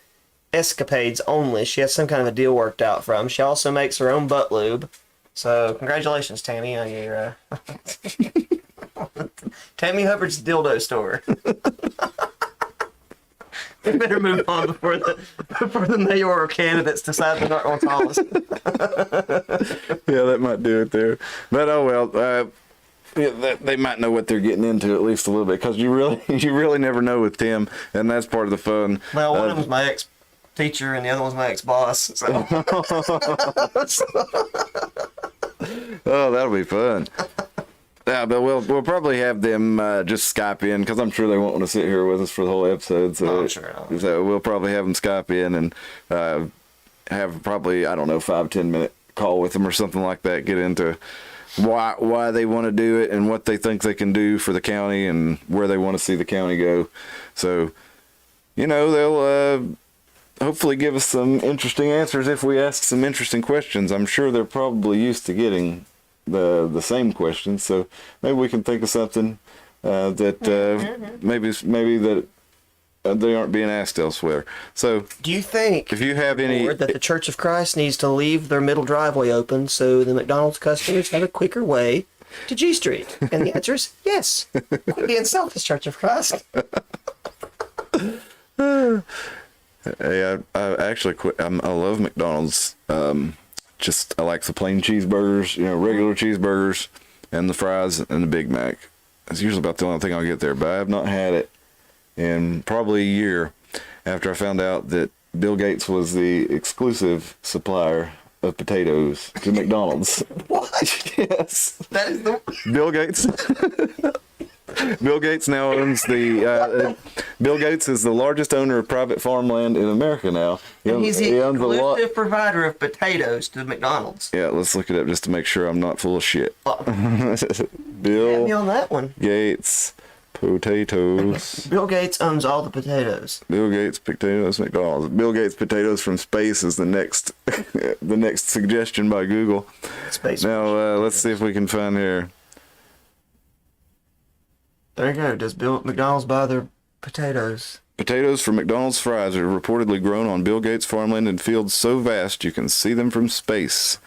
escapades only. She has some kind of a deal worked out from. She also makes her own butt lube. So, congratulations, Tammy, on your Tammy Hubbard's dildo store. We better move on before the mayoral candidates decide they're not going to call us. Yeah, that might do it there. But oh well, yeah, they might know what they're getting into at least a little bit, because you really never know with Tim, and that's part of the fun. Well, one of them's my ex-teacher, and the other one's my ex-boss. So. Oh, that'll be fun. Yeah, but we'll probably have them just Skype in, because I'm sure they won't want to sit here with us for the whole episode. So, so we'll probably have them Skype in and have probably, I don't know, 5-10 minute call with them or something like that. Get into why they want to do it and what they think they can do for the county and where they want to see the county go. So, they'll hopefully give us some interesting answers if we ask some interesting questions. I'm sure they're probably used to getting the same questions, so maybe we can think of something that maybe that they aren't being asked elsewhere. So, do you think, if you have any, that the Church of Christ needs to leave their middle driveway open so the McDonald's customers have a quicker way to G Street? And the answer is yes. Quit being selfish, Church of Christ. Hey, I actually quit. I love McDonald's. I like the plain cheeseburgers, regular cheeseburgers, and the fries and the Big Mac. That's usually about the only thing I'll get there, but I have not had it in probably a year after I found out that Bill Gates was the exclusive supplier of potatoes to McDonald's. What? Yes. That is the... Bill Gates. Bill Gates now owns Bill Gates is the largest owner of private farmland in America now. He's the exclusive provider of potatoes to McDonald's. Yeah, let's look it up just to make sure I'm not full of shit. Bill Get me on that one. Gates potatoes. Bill Gates owns all the potatoes. Bill Gates potatoes McDonald's. Bill Gates potatoes from space is the next the next suggestion by Google. Space. Now let's see if we can find here. There you go. Does McDonald's buy their potatoes? Potatoes for McDonald's fries are reportedly grown on Bill Gates farmland in fields so vast you can see them from space.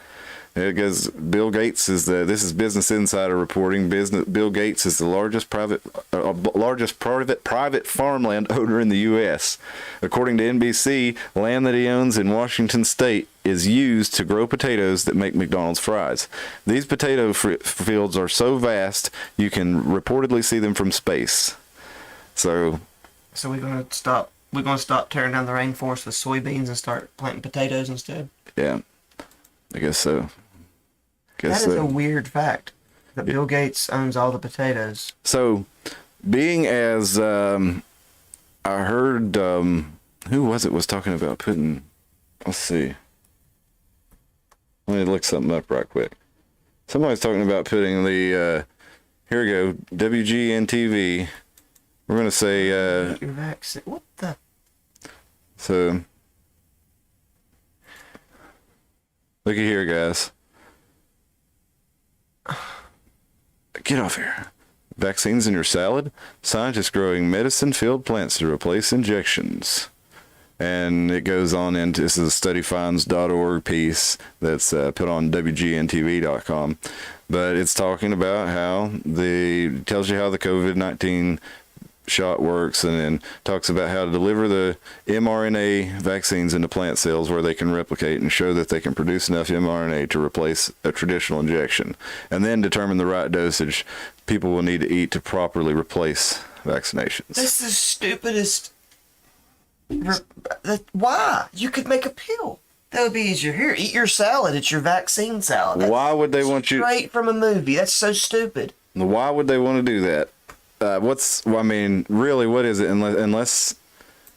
Because Bill Gates this is Business Insider reporting. Bill Gates is the largest private farmland owner in the U.S. According to NBC, land that he owns in Washington State is used to grow potatoes that make McDonald's fries. These potato fields are so vast you can reportedly see them from space. So we're gonna stop. We're gonna stop tearing down the rainforest with soybeans and start planting potatoes instead. Yeah, I guess so. That is a weird fact that Bill Gates owns all the potatoes. So, being as I heard, who was talking about putting? Let's see. Let me look something up right quick. Somebody's talking about putting the. Here we go. WGN-TV. We're gonna say. Your vaccine. What the? So. Looky here, guys. Get off here. Vaccines in your salad? Scientists growing medicine-filled plants to replace injections. And it goes on into, this is a studyfinds.org piece that's put on WGNTV.com. But it's talking about how tells you how the COVID-19 shot works, and then talks about how to deliver the mRNA vaccines into plant cells where they can replicate and show that they can produce enough mRNA to replace a traditional injection, and then determine the right dosage people will need to eat to properly replace vaccinations. This is the stupidest. Why? You could make a pill. That would be easier. Here, eat your salad. It's your vaccine salad. Why would they want you... Straight from a movie. That's so stupid. Why would they want to do that? Really, what is it? Unless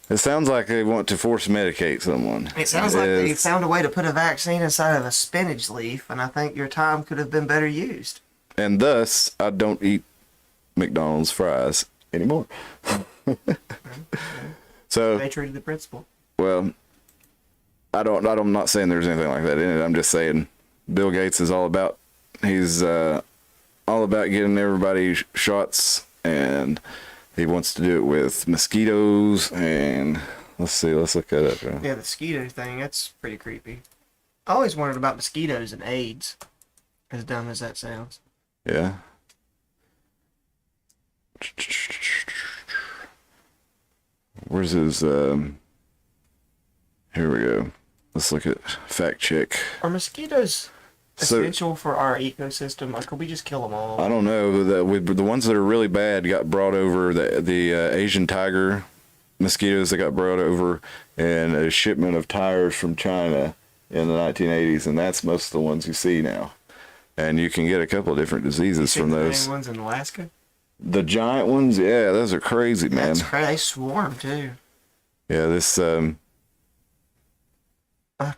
it sounds like they want to force medicate someone. It sounds like they found a way to put a vaccine inside of a spinach leaf, and I think your time could have been better used. And thus, I don't eat McDonald's fries anymore. So they treated the principle. Well, I'm not saying there's anything like that in it. I'm just saying Bill Gates is all about about getting everybody shots, and he wants to do it with mosquitoes. And let's look that up. Yeah, the mosquito thing, that's pretty creepy. I always wondered about mosquitoes and AIDS, as dumb as that sounds. Yeah. Where's his, here we go. Let's look at fact check. Are mosquitoes essential for our ecosystem? Or could we just kill them all? I don't know. The ones that are really bad got brought over, the Asian tiger mosquitoes that got brought over in a shipment of tires from China in the 1980s, and that's most of the ones you see now. And you can get a couple of different diseases from those. The ones in Alaska? The giant ones, yeah, those are crazy, man. That's crazy. They swarm too. Yeah, this. I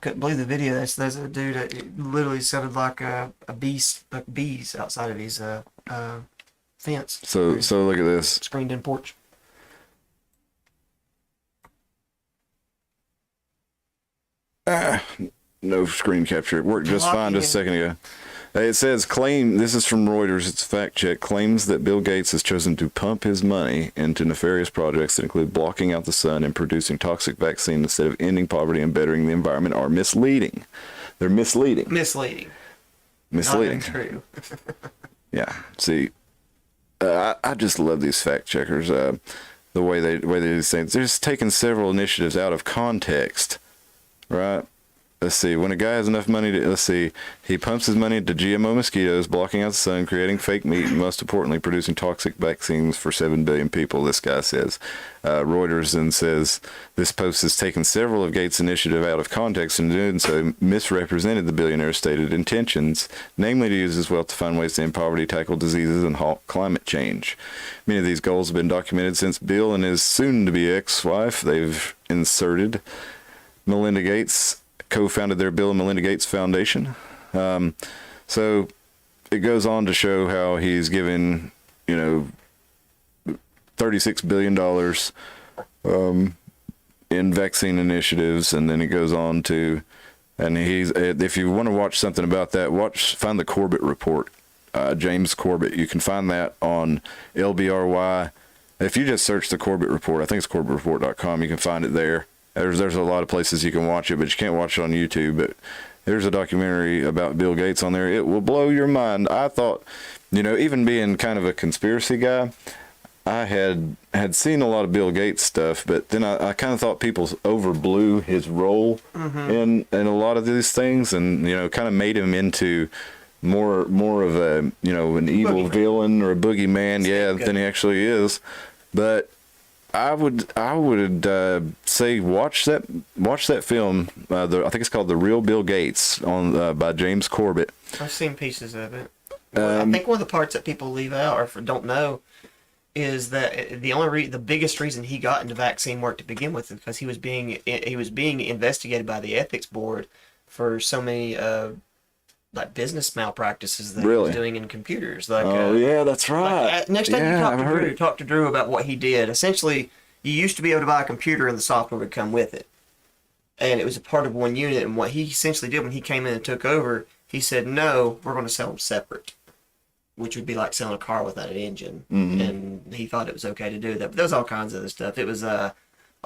couldn't believe the video. There's a dude that literally sounded like a beast, like bees outside of his fence. So look at this. Screened-in porch. No screen capture. It worked just fine just a second ago. It says this is from Reuters, it's a fact check, claims that Bill Gates has chosen to pump his money into nefarious projects that include blocking out the sun and producing toxic vaccine instead of ending poverty and bettering the environment are misleading. They're misleading. Misleading. Misleading. Not true. Yeah. See, I just love these fact checkers. The way they do these things. They're just taking several initiatives out of context, right? Let's see, when a guy has enough money he pumps his money into GMO mosquitoes, blocking out the sun, creating fake meat, and most importantly, producing toxic vaccines for 7 billion people, this guy says. Reuters then says, this post has taken several of Gates' initiative out of context and doing so misrepresented the billionaire's stated intentions, namely to use his wealth to find ways to end poverty, tackle diseases, and halt climate change. Many of these goals have been documented since Bill and his soon-to-be ex-wife, they've inserted Melinda Gates, co-founded their Bill and Melinda Gates Foundation. So it goes on to show how he's given, $36 billion in vaccine initiatives, and then it goes on to, and if you want to watch something about that, find the Corbett Report, James Corbett. You can find that on LBRY. If you just search the Corbett Report, I think it's corbettreport.com, you can find it there. There's a lot of places you can watch it, but you can't watch it on YouTube. But there's a documentary about Bill Gates on there. It will blow your mind. I thought, even being kind of a conspiracy guy, I had seen a lot of Bill Gates stuff, but then I kind of thought people overblew his role in a lot of these things, and kind of made him into more of a an evil villain or a boogeyman, than he actually is. But I would say watch that film. I think it's called The Real Bill Gates by James Corbett. I've seen pieces of it. I think one of the parts that people leave out or don't know is that the biggest reason he got into vaccine work to begin with is because he was being investigated by the ethics board for so many business malpractices that he was doing in computers. That's right. Next time you talk to Drew about what he did. Essentially, you used to be able to buy a computer and the software would come with it. And it was a part of one unit. And what he essentially did when he came in and took over, he said, no, we're going to sell them separate, which would be like selling a car without an engine. Mm-hmm. And he thought it was okay to do that. But there was all kinds of other stuff. It was a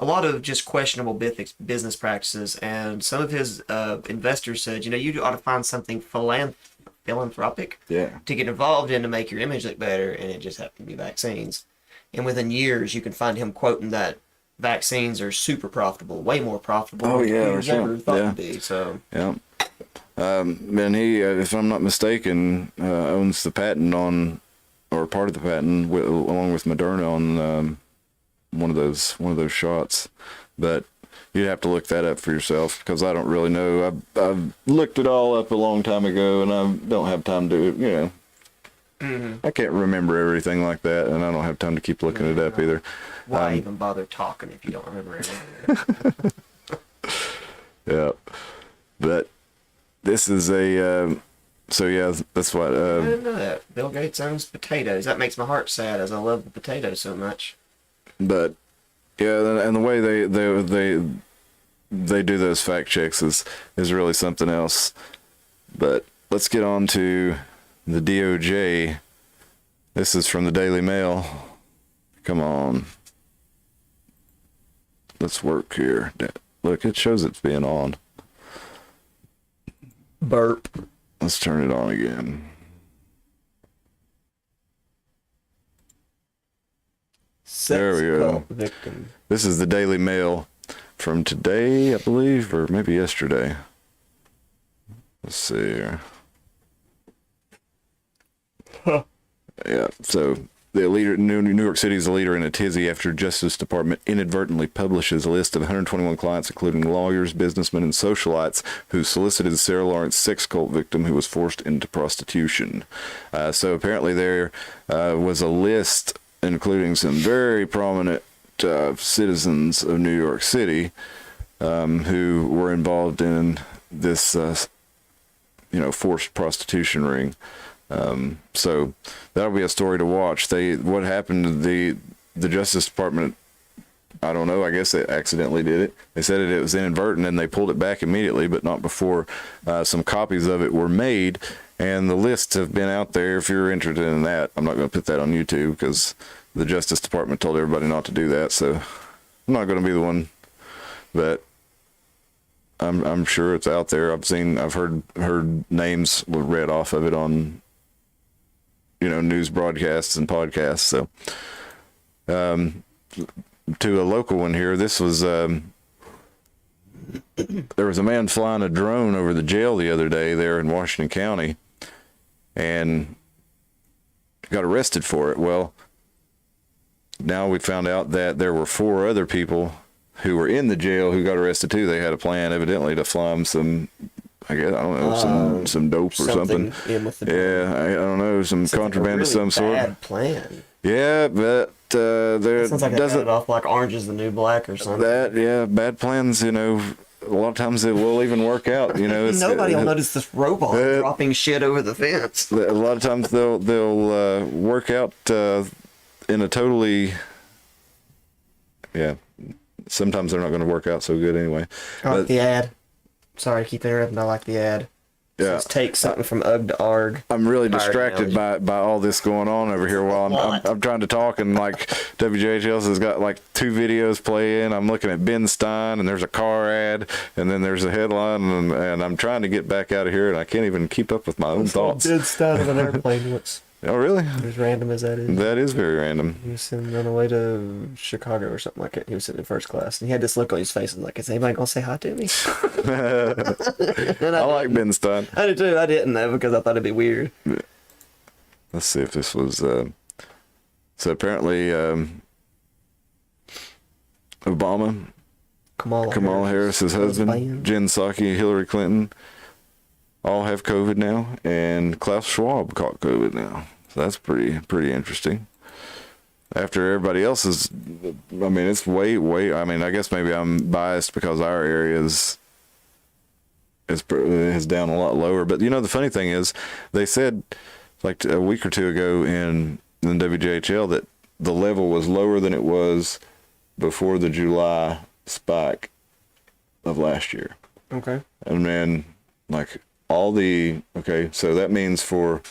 lot of just questionable business practices, and some of his investors said, you ought to find something philanthropic to get involved in to make your image look better, and it just happened to be vaccines. And within years, you can find him quoting that vaccines are super profitable, way more profitable than you ever thought to be. So and he, if I'm not mistaken, owns the patent on, or part of the patent, along with Moderna on one of those shots. But you'd have to look that up for yourself, because I don't really know. I've looked it all up a long time ago, and I don't have time to I can't remember everything like that, and I don't have time to keep looking it up either. Why even bother talking if you don't remember everything? Yeah, but this is a that's what I didn't know that Bill Gates owns potatoes. That makes my heart sad, as I love the potatoes so much. But and the way they do those fact checks is really something else. But let's get on to the DOJ. This is from the Daily Mail. Come on. Let's work here. Look, it shows it's being on. Burp. Let's turn it on again. There we go. Victim. This is the Daily Mail from today, I believe, or maybe yesterday. Let's see here. Huh. Yeah, so the leader, New York City is a leader in a tizzy after Justice Department inadvertently publishes a list of 121 clients, including lawyers, businessmen, and socialites who solicited Sarah Lawrence, sex cult victim who was forced into prostitution. So apparently there was a list including some very prominent citizens of New York City who were involved in this, forced prostitution ring. So that'll be a story to watch. What happened to the Justice Department, I don't know, I guess they accidentally did it. They said it was inadvertent and they pulled it back immediately, but not before some copies of it were made. And the lists have been out there if you're interested in that. I'm not going to put that on YouTube because the Justice Department told everybody not to do that. So I'm not going to be the one, but I'm sure it's out there. I've heard names read off of it on, news broadcasts and podcasts. So, to a local one here, this was, there was a man flying a drone over the jail the other day there in Washington County and got arrested for it. Well, now we found out that there were 4 other people who were in the jail who got arrested too. They had a plan evidently to fly them some, I guess, I don't know, some dope or something. Yeah, I don't know, some contraband of some sort. Bad plan. Yeah, but there sounds like doesn't it off like Orange is the New Black or something. Bad plans, a lot of times it will even work out. Nobody will notice this robot dropping shit over the fence. A lot of times they'll work out in a totally, sometimes they're not going to work out so good anyway. I like the ad. Sorry to keep interrupting, I like the ad. Yeah. Let's take something from UGG to ARG. I'm really distracted by all this going on over here while I'm trying to talk, and like WJHL has got like 2 videos playing. I'm looking at Ben Stein, and there's a car ad, and then there's a headline, and I'm trying to get back out of here, and I can't even keep up with my own thoughts. Ben Stein of an airplane once. Oh, really? As random as that is. That is very random. He was on the way to Chicago or something like that. He was sitting in first class, and he had this look on his face, and like, is anybody gonna say hi to me? I like Ben Stein. I did too. I didn't though because I thought it'd be weird. Let's see if this was. So apparently, Obama, Kamala Harris's husband, Jen Psaki, Hillary Clinton, all have COVID now, and Klaus Schwab caught COVID now. So that's pretty interesting. After everybody else is, it's way. I guess maybe I'm biased because our area is down a lot lower. But the funny thing is, they said like a week or 2 ago in WJHL that the level was lower than it was before the July spike of last year. Okay. And then so that means for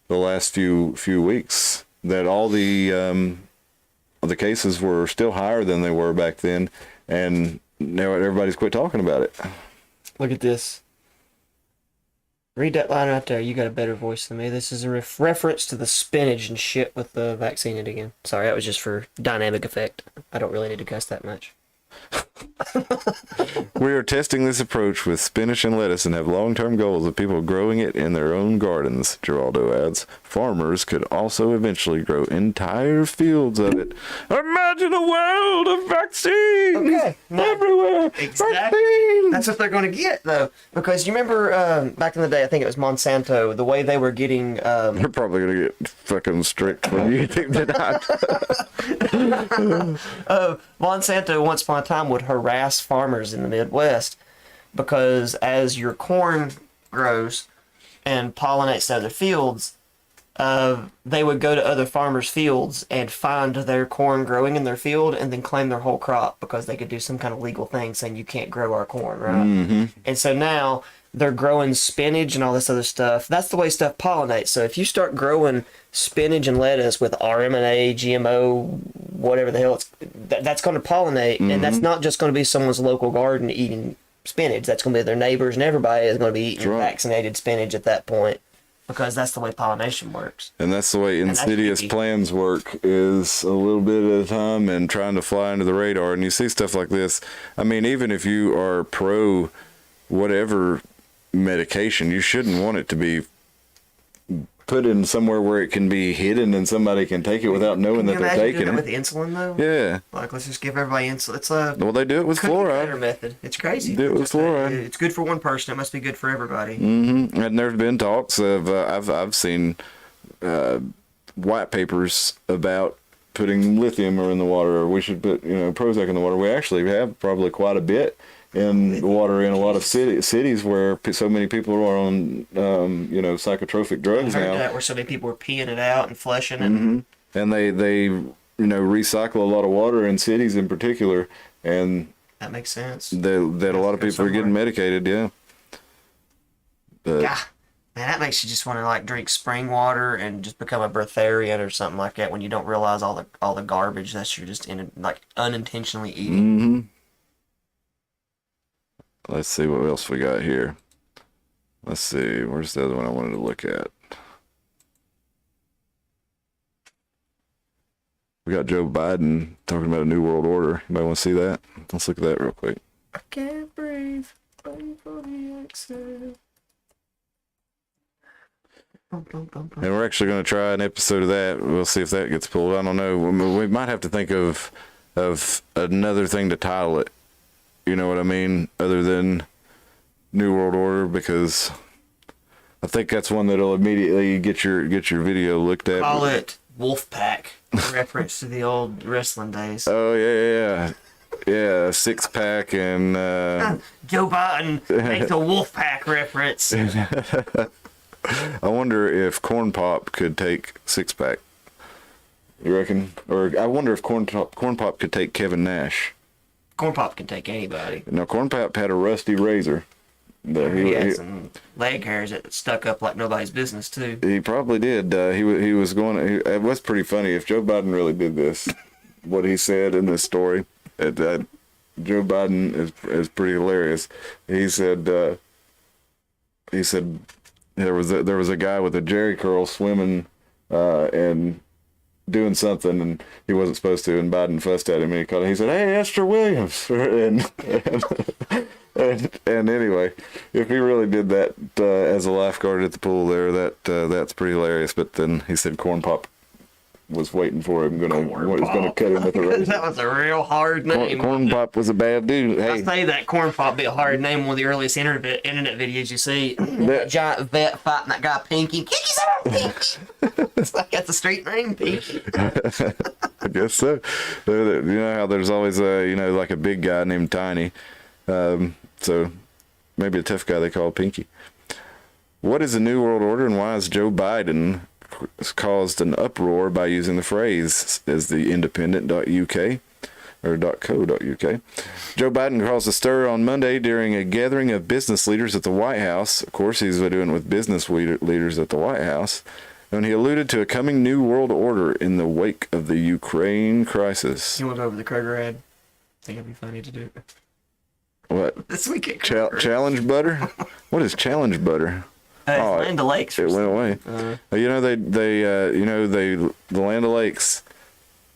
the last few weeks that all the cases were still higher than they were back then, and now everybody's quit talking about it. Look at this. Read that line right there. You got a better voice than me. This is a reference to the spinach and shit with the vaccine in it again. Sorry, that was just for dynamic effect. I don't really need to cuss that much. We are testing this approach with spinach and lettuce and have long-term goals of people growing it in their own gardens, Geraldo adds. Farmers could also eventually grow entire fields of it. Imagine a world of vaccines everywhere. Exactly. Vaccines. That's what they're going to get, though. Because you remember back in the day, I think it was Monsanto, the way they were getting... They're probably going to get fucking strict from YouTube tonight. Monsanto once upon a time would harass farmers in the Midwest because as your corn grows and pollinates to other fields, they would go to other farmers' fields and find their corn growing in their field and then claim their whole crop because they could do some kind of legal thing saying you can't grow our corn, right? Mm-hmm. And so now they're growing spinach and all this other stuff. That's the way stuff pollinates. So if you start growing spinach and lettuce with RMNA, GMO, whatever the hell that's going to pollinate, and that's not just going to be someone's local garden eating spinach. That's going to be their neighbors, and everybody is going to be eating vaccinated spinach at that point, because that's the way pollination works. And that's the way insidious plans work, is a little bit at a time and trying to fly under the radar. And you see stuff like this. I mean, even if you are pro whatever medication, you shouldn't want it to be put in somewhere where it can be hidden and somebody can take it without knowing that they're taking it. With insulin, though? Yeah. Like, let's just give everybody insulin. It's a well, they do it with fluoride. Method. It's crazy. Do it with fluoride. It's good for one person. It must be good for everybody. Mm-hmm. And there's been talks of I've seen white papers about putting lithium in the water, or we should put Prozac in the water. We actually have probably quite a bit in water in a lot of cities where so many people are on psychotropic drugs I heard now. That, where so many people are peeing it out and flushing it. And they recycle a lot of water in cities in particular, and that makes sense. That a lot of people are getting medicated. Yeah. But, God, man, that makes you just want to like drink spring water and just become a breatharian or something like that when you don't realize all the garbage that you're just unintentionally eating. Mm-hmm. Let's see what else we got here. Let's see. Where's the other one I wanted to look at? We got Joe Biden talking about a new world order. Anybody want to see that? Let's look at that real quick. I can't breathe. Waiting for the exhale. And we're actually going to try an episode of that. We'll see if that gets pulled. I don't know. We might have to think of another thing to title it. You know what I mean? Other than New World Order, because I think that's one that'll immediately get your video looked at. Call it Wolfpack, reference to the old wrestling days. Oh yeah, six pack and Joe Biden makes a Wolfpack reference. I wonder if Corn Pop could take six pack. You reckon? Or I wonder if Corn Pop could take Kevin Nash. Corn Pop can take anybody. Now, Corn Pop had a rusty razor. He had some leg hairs that stuck up like nobody's business, too. He probably did. He was going. It was pretty funny. If Joe Biden really did this, what he said in this story, Joe Biden is pretty hilarious. He said there was a guy with a jerry curl swimming and doing something, and he wasn't supposed to, and Biden fussed at him, and he said, "Hey, Esther Williams," and anyway, if he really did that as a lifeguard at the pool there, that's pretty hilarious. But then he said Corn Pop was waiting for him, was gonna cut him with a razor. That was a real hard name. Corn Pop was a bad dude. Hey, I say that Corn Pop be a hard name. One of the earliest internet videos you see, that giant vet fighting that guy Pinky. Kick his ass, Pinky. It's like that's a street name, Pinky. I guess so. You know how there's always like a big guy named Tiny. So maybe a tough guy they call Pinky. What is the New World Order, and why has Joe Biden caused an uproar by using the phrase, as the independent.uk or .co.uk? Joe Biden caused a stir on Monday during a gathering of business leaders at the White House. Of course, he's doing it with business leaders at the White House. And he alluded to a coming new world order in the wake of the Ukraine crisis. You want to go over the Kroger ad? I think it'd be funny to do. What? This week at Challenge butter? What is challenge butter? Land O'Lakes. It went away. The Land O'Lakes.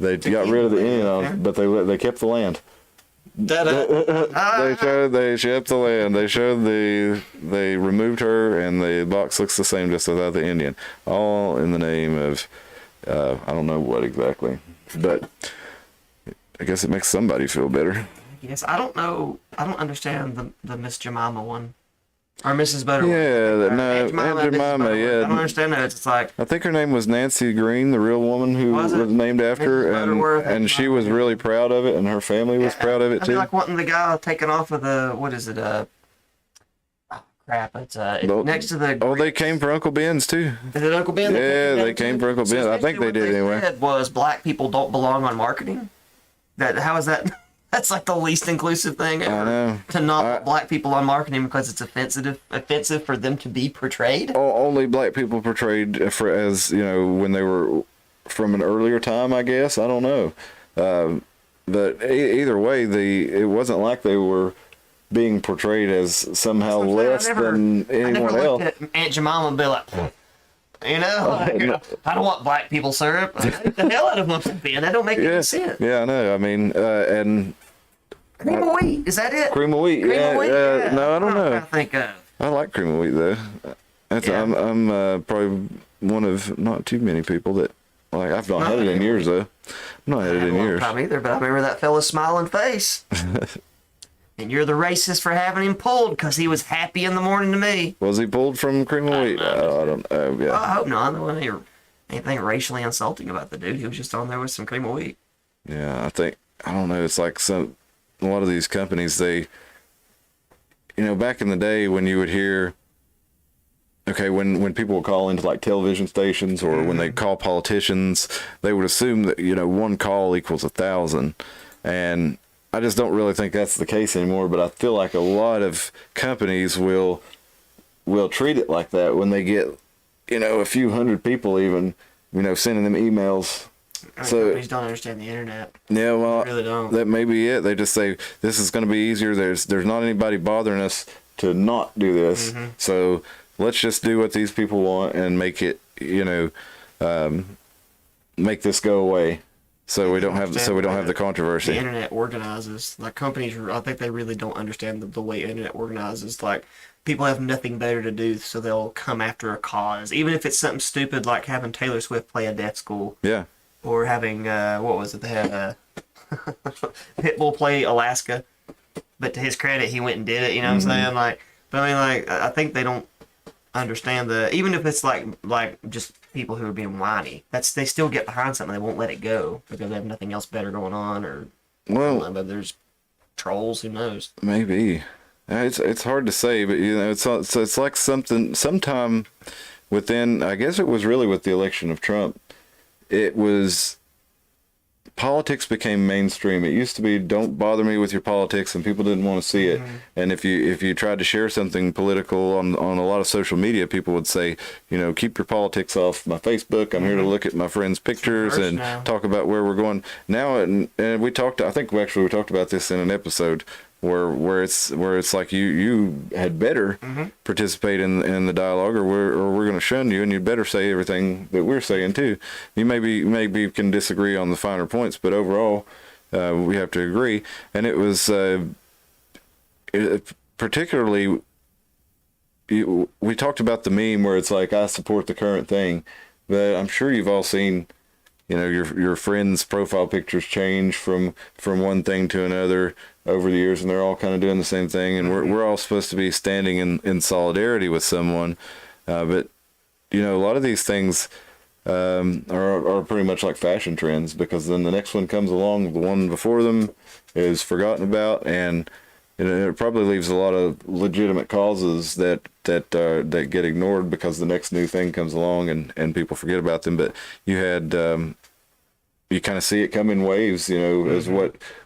They got rid of the Indian, but they kept the land. They shipped the land. They removed her, and the box looks the same just without the Indian. All in the name of I don't know what exactly, but I guess it makes somebody feel better. Yes, I don't know. I don't understand the Miss Jemima one. Or Mrs. Butterworth. Yeah, no, Aunt Jemima, yeah. I don't understand that. It's like, I think her name was Nancy Green, the real woman who was named after her, and she was really proud of it, and her family was proud of it too. I feel like wanting the guy taken off of the, what is it, crap, it's next to the... Oh, they came for Uncle Ben's too. Is it Uncle Ben? Yeah, they came for Uncle Ben. I think they did anyway. What they said was black people don't belong on marketing. How is that That's like the least inclusive thing ever. I know. To not put black people on marketing because it's offensive for them to be portrayed. Only black people portrayed for as when they were from an earlier time, I guess. I don't know. But either way, it wasn't like they were being portrayed as somehow less than anyone else. At Aunt Jemima and be like, I don't want black people syrup. I hate the hell out of Mississippi, and that don't make any sense. Yeah, I know. I mean, and cream of wheat, is that it? Cream of wheat. Cream of wheat? Yeah. No, I don't know. I think I like cream of wheat though. I'm probably one of not too many people that like. I've not had it in years though. I've not had it in years. Time either, but I remember that fella's smiling face. And you're the racist for having him pulled because he was happy in the morning to me. Was he pulled from cream of wheat? I don't know. Yeah. I hope not. There wasn't anything racially insulting about the dude. He was just on there with some cream of wheat. Yeah, I don't know. It's like a lot of these companies, they, back in the day when you would hear, okay, when people would call into like television stations or when they call politicians, they would assume that, one call equals 1,000. And I just don't really think that's the case anymore, but I feel like a lot of companies will treat it like that when they get, a few hundred people even, sending them emails. So companies don't understand the internet. Yeah, well, they really don't. That may be it. They just say this is going to be easier. There's not anybody bothering us to not do this. So let's just do what these people want and make it, make this go away. So we don't have the controversy. The internet organizes. Like companies, I think they really don't understand the way internet organizes. Like people have nothing better to do, so they'll come after a cause, even if it's something stupid like having Taylor Swift play a deaf school. Yeah. Or having what was it? They had Pitbull play Alaska, but to his credit, he went and did it. You know what I'm saying? Like, but I mean, like, I think they don't understand even if it's like just people who are being whiny. They still get behind something. They won't let it go because they have nothing else better going on, or but there's trolls. Who knows? Maybe it's hard to say, but it's like something. Sometime within, I guess it was really with the election of Trump. It was politics became mainstream. It used to be don't bother me with your politics, and people didn't want to see it. And if you tried to share something political on a lot of social media, people would say, keep your politics off my Facebook. I'm here to look at my friends' pictures and talk about where we're going. Now, and we talked. I think we talked about this in an episode where it's like you had better participate in the dialogue, or we're going to shun you, and you better say everything that we're saying too. You maybe can disagree on the finer points, but overall we have to agree. And it was particularly we talked about the meme where it's like I support the current thing, but I'm sure you've all seen your friends' profile pictures change from one thing to another over the years, and they're all kind of doing the same thing, and we're all supposed to be standing in solidarity with someone, but a lot of these things are pretty much like fashion trends, because then the next one comes along, the one before them is forgotten about, and it probably leaves a lot of legitimate causes that get ignored because the next new thing comes along and people forget about them. But you had you kind of see it come in waves, as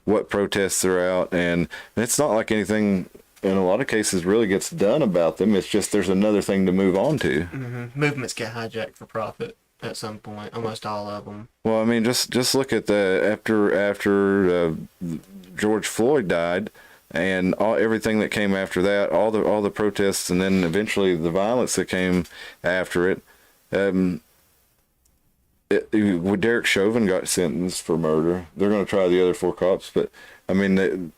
what protests are out, and it's not like anything in a lot of cases really gets done about them. It's just there's another thing to move on to. Movements get hijacked for profit at some point, almost all of them. Well, I mean, just look at after George Floyd died, and everything that came after that, all the protests, and then eventually the violence that came after it. Derek Chauvin got sentenced for murder. They're going to try the other 4 cops, but I mean,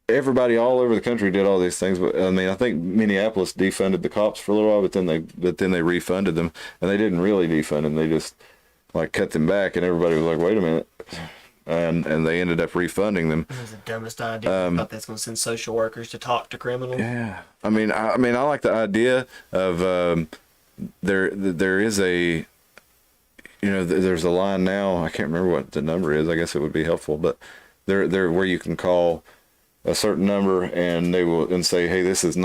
everybody all over the country did all these things. But I mean, I think Minneapolis defunded the cops for a little while, but then they refunded them, and they didn't really defund them. They just like cut them back, and everybody was like, "Wait a minute." And they ended up refunding them. It was the dumbest idea. I thought that's going to send social workers to talk to criminals. Yeah, I mean, I like the idea of there is a, there's a line now. I can't remember what the number is. I guess it would be helpful, but there where you can call a certain number and they will say, hey, this is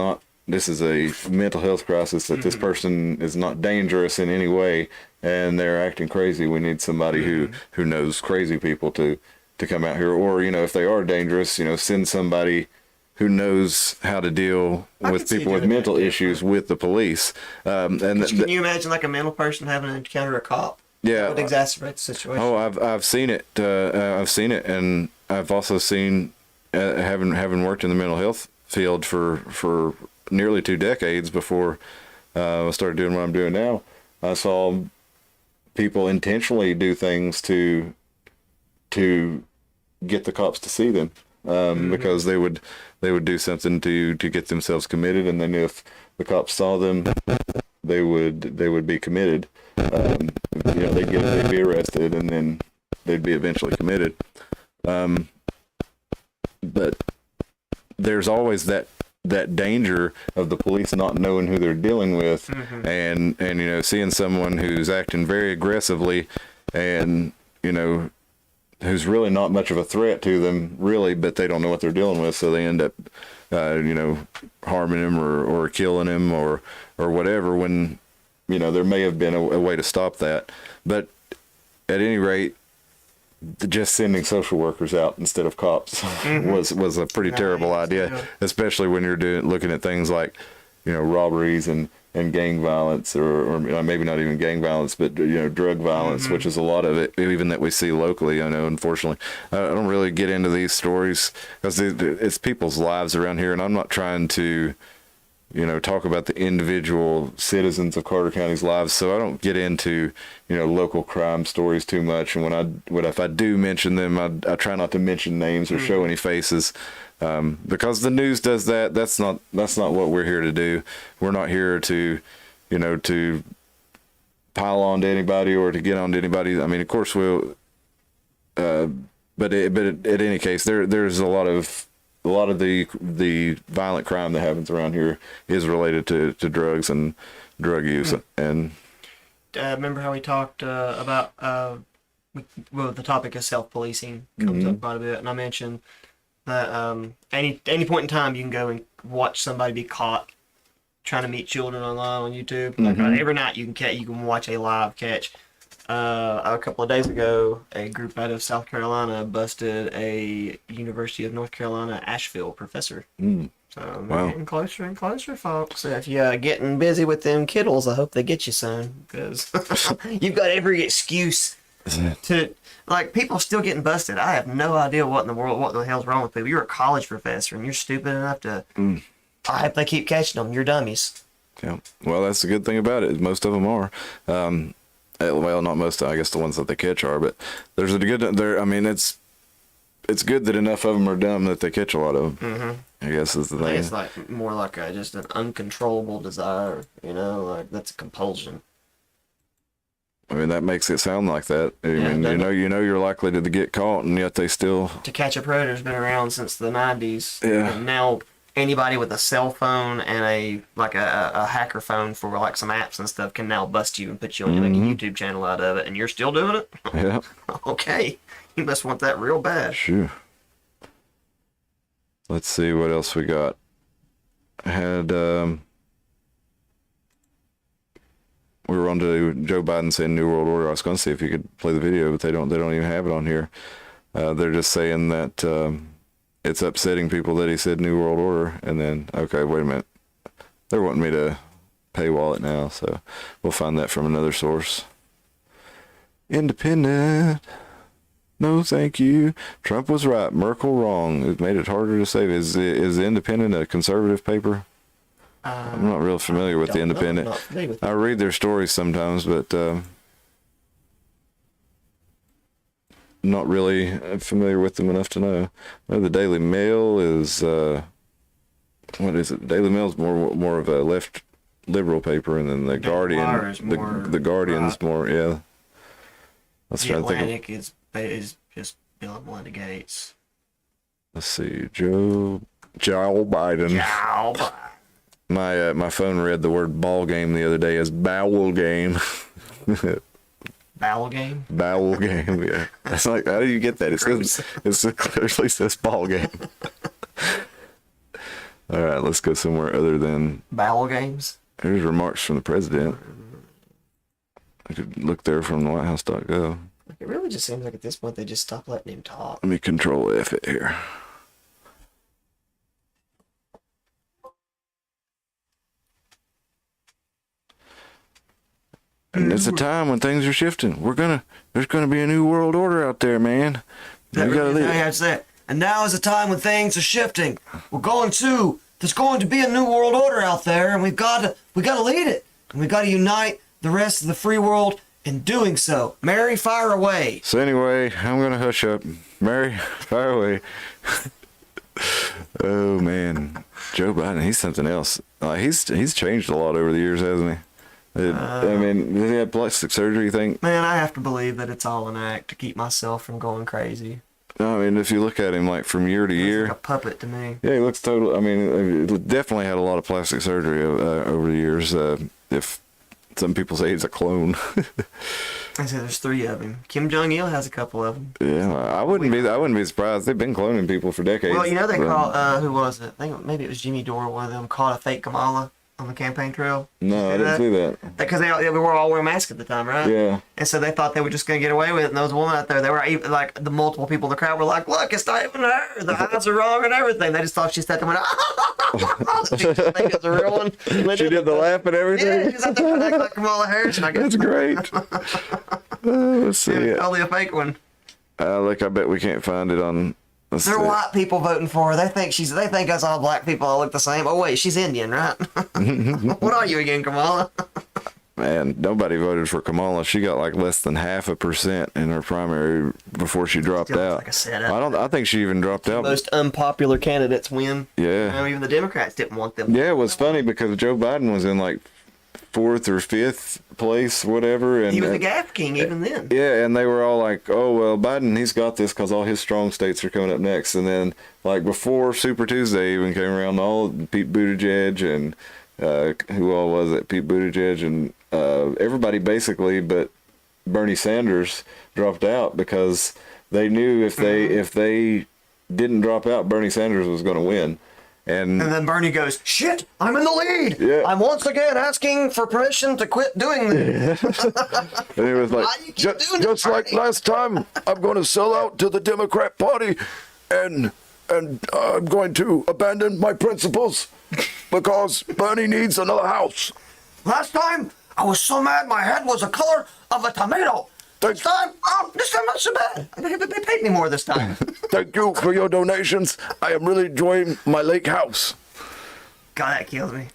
a mental health crisis, that this person is not dangerous in any way, and they're acting crazy. We need somebody who knows crazy people to to come out here, or if they are dangerous, send somebody who knows how to deal with people with mental issues with the police. And can you imagine like a mental person having to encounter a cop? Yeah, that would exacerbate the situation. Oh, I've seen it. I've seen it, and I've also seen having worked in the mental health field for nearly 2 decades before I started doing what I'm doing now. I saw people intentionally do things to get the cops to see them, because they would do something to get themselves committed, and then if the cops saw them, they would be committed. They'd be arrested, and then they'd be eventually committed. But there's always that danger of the police not knowing who they're dealing with, and seeing someone who's acting very aggressively, and who's really not much of a threat to them, really, but they don't know what they're dealing with, so they end up harming him or killing him or whatever, when there may have been a way to stop that. But at any rate, just sending social workers out instead of cops was a pretty terrible idea, especially when you're looking at things like robberies and gang violence, or maybe not even gang violence, but drug violence, which is a lot of it, even that we see locally. Unfortunately, I don't really get into these stories because it's people's lives around here, and I'm not trying to talk about the individual citizens of Carter County's lives, so I don't get into local crime stories too much. And if I do mention them, I try not to mention names or show any faces, because the news does that. That's not what we're here to do. We're not here to to pile on to anybody or to get on to anybody. I mean, of course we'll, but at any case, there's a lot of the violent crime that happens around here is related to drugs and drug use. And remember how we talked about the topic of self-policing comes up quite a bit, and I mentioned that any point in time you can go and watch somebody be caught trying to meet children online on YouTube. Like every night you can watch a live catch. A couple of days ago, a group out of South Carolina busted a University of North Carolina Asheville professor. So we're getting closer and closer, folks. So if you're getting busy with them kiddles, I hope they get you soon, because you've got every excuse to, like, people still getting busted. I have no idea what the hell's wrong with people. You're a college professor and you're stupid enough to. I hope they keep catching them. You're dummies. Yeah. Well, that's the good thing about it. Most of them are. Well, not most. I guess the ones that they catch are, but there's a good. I mean, it's good that enough of them are dumb that they catch a lot of them. I guess is the thing. It's like more like just an uncontrollable desire. Like that's a compulsion. I mean, that makes it sound like that. I mean, you're likely to get caught, and yet they still. To catch a predator's been around since the 90s. Yeah. And now anybody with a cell phone and a hacker phone for like some apps and stuff can now bust you and put you on like a YouTube channel out of it, and you're still doing it? Yeah. Okay. You must want that real bad. Sure. Let's see what else we got. I had we were on to Joe Biden saying New World Order. I was going to see if you could play the video, but they don't even have it on here. They're just saying that it's upsetting people that he said New World Order, and then, okay, wait a minute. They're wanting me to paywall it now, so we'll find that from another source. Independent. No, thank you. Trump was right. Merkel wrong. It made it harder to save. Is the Independent a conservative paper? I'm not real familiar with the Independent. I read their stories sometimes, but not really familiar with them enough to know. The Daily Mail is what is it? Daily Mail is more of a left liberal paper, and then the Guardian, the Guardian's more, yeah. The Atlantic is just Bill and Melinda Gates. Let's see, Joe Biden. Joe Biden. My phone read the word ball game the other day as bowel game. Bowel game? Bowel game, yeah. That's like, how do you get that? It clearly says ball game. All right, let's go somewhere other than bowel games. Here's remarks from the president. I could look there from the WhiteHouse.gov. Like, it really just seems like at this point they just stopped letting him talk. Let me control F it here. And it's a time when things are shifting. There's gonna be a new world order out there, man. That really is how you say it. And now is a time when things are shifting. There's going to be a new world order out there, and we gotta lead it. And we gotta unite the rest of the free world in doing so. Mary, fire away. So anyway, I'm gonna hush up. Mary, fire away. Oh man, Joe Biden, he's something else. He's changed a lot over the years, hasn't he? I mean, did he have plastic surgery, you think? Man, I have to believe that it's all an act to keep myself from going crazy. I mean, if you look at him like from year to year, like a puppet to me. Yeah, he looks total. I mean, he definitely had a lot of plastic surgery over the years. If some people say he's a clone. I say there's 3 of him. Kim Jong Il has a couple of them. Yeah, I wouldn't be surprised. They've been cloning people for decades. Well, you know they caught who was it? I think maybe it was Jimmy Dore. One of them caught a fake Kamala on the campaign trail. No, I didn't see that. Because they were all wearing masks at the time, right? Yeah. And so they thought they were just going to get away with it. And there was a woman out there. They were even, like, the multiple people in the crowd were like, "Look, it's not even her. The eyes are wrong and everything." They just thought she sat there and went, "Ah!" She just think it's a real one. She did the laugh and everything. Yeah, she was out there trying to act like Kamala Harris. And I guess That's great. Let's see it's it. totally a fake one. Look, I bet we can't find it on. They're white people voting for her. They think us all black people all look the same. Oh wait, she's Indian, right? What are you again, Kamala? Man, nobody voted for Kamala. She got like less than 0.5% in her primary before she dropped Still out. like a setup. I think she even dropped out. Most unpopular candidates win. Yeah. You know, even the Democrats didn't want them. Yeah, it was funny because Joe Biden was in like 4th or 5th place, whatever. And He was the gap king even then. Yeah, and they were all like, "Oh well, Biden, he's got this because all his strong states are coming up next." And then, like before Super Tuesday even came around, all Pete Buttigieg and who all was it? Pete Buttigieg and everybody basically, but Bernie Sanders dropped out because they knew if they didn't drop out, Bernie Sanders was going to win. And then Bernie goes, "Shit, I'm in the lead. Yeah. I'm once again asking for permission to quit doing this." and it was like, Why do you keep doing this, just like Bernie?" last time, I'm going to sell out to the Democrat Party, and I'm going to abandon my principles because Bernie needs another house. Last time, I was so mad my head was the color of a tomato. This time not so bad. They paid me more this time. Thank you for your donations. I am really enjoying my lake house. God, that kills me.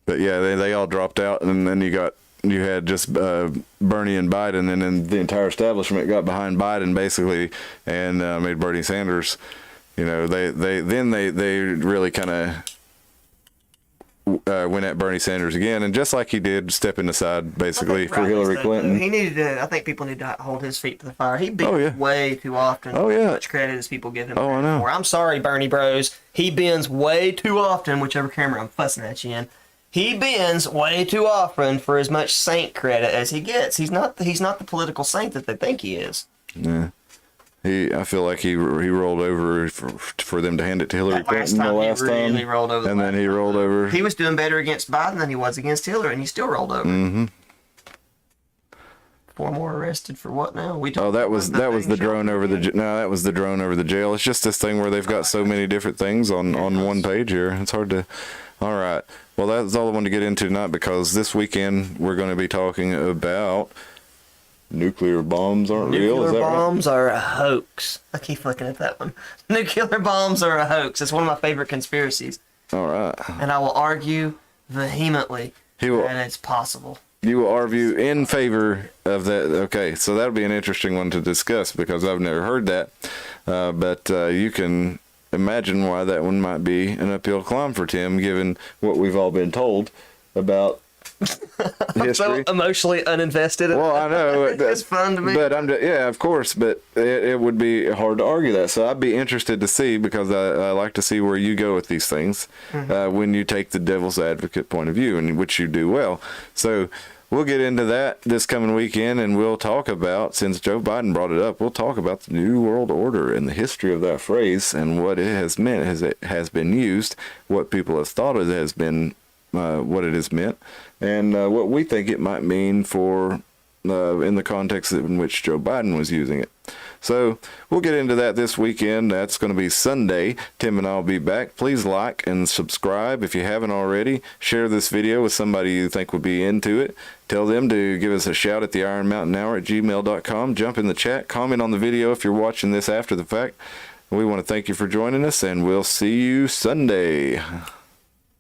But yeah, they all dropped out, and then you had just Bernie and Biden, and then the entire establishment got behind Biden basically, and made Bernie Sanders. You know, they really kind of went at Bernie Sanders again, and just like he did, stepping aside basically for Hillary Clinton. He needed to. I think people need to hold his feet to the fire. He bends Oh, yeah. way too often. Oh, yeah. As much credit as people give him. Oh, I credit know. for. I'm sorry, Bernie Bros. He bends way too often. Whichever camera I'm fussing at you in. He bends way too often for as much saint credit as he gets. He's not the political saint that they think he is. Yeah. I feel like he rolled over for them to hand it to Hillary Clinton the last time. He rolled over. And then he rolled over. He was doing better against Biden than he was against Hillary, and he still rolled over. Mm-hmm. 4 more arrested for what now? That was the drone over the that was the drone over the jail. It's just this thing where they've got so many different things on one page here. It's hard to. All right. Well, that's all I wanted to get into tonight because this weekend we're going to be talking about nuclear bombs aren't real. Is that Nuclear bombs are a hoax. I keep looking at that one. Nuclear bombs are a hoax. It's one of my favorite conspiracies. right? All right. And I will argue vehemently that it's possible. You will argue in favor of that. Okay, so that'll be an interesting one to discuss because I've never heard that. But you can imagine why that one might be an uphill climb for Tim, given what we've all been told about history. So emotionally uninvested. Well, I know It's fun to me. but yeah, of course. But it would be hard to argue that. So I'd be interested to see because I like to see where you go with these things when you take the devil's advocate point of view, and which you do well. So we'll get into that this coming weekend, and we'll talk about, since Joe Biden brought it up, we'll talk about the New World Order and the history of that phrase and what it has meant as it has been used, what people have thought it has been, what it has meant, and what we think it might mean for in the context in which Joe Biden was using it. So we'll get into that this weekend. That's going to be Sunday. Tim and I'll be back. Please like and subscribe if you haven't already. Share this video with somebody you think would be into it. Tell them to give us a shout at the Iron Mountain Hour at gmail.com. Jump in the chat. Comment on the video if you're watching this after the fact. We want to thank you for joining us, and we'll see you Sunday.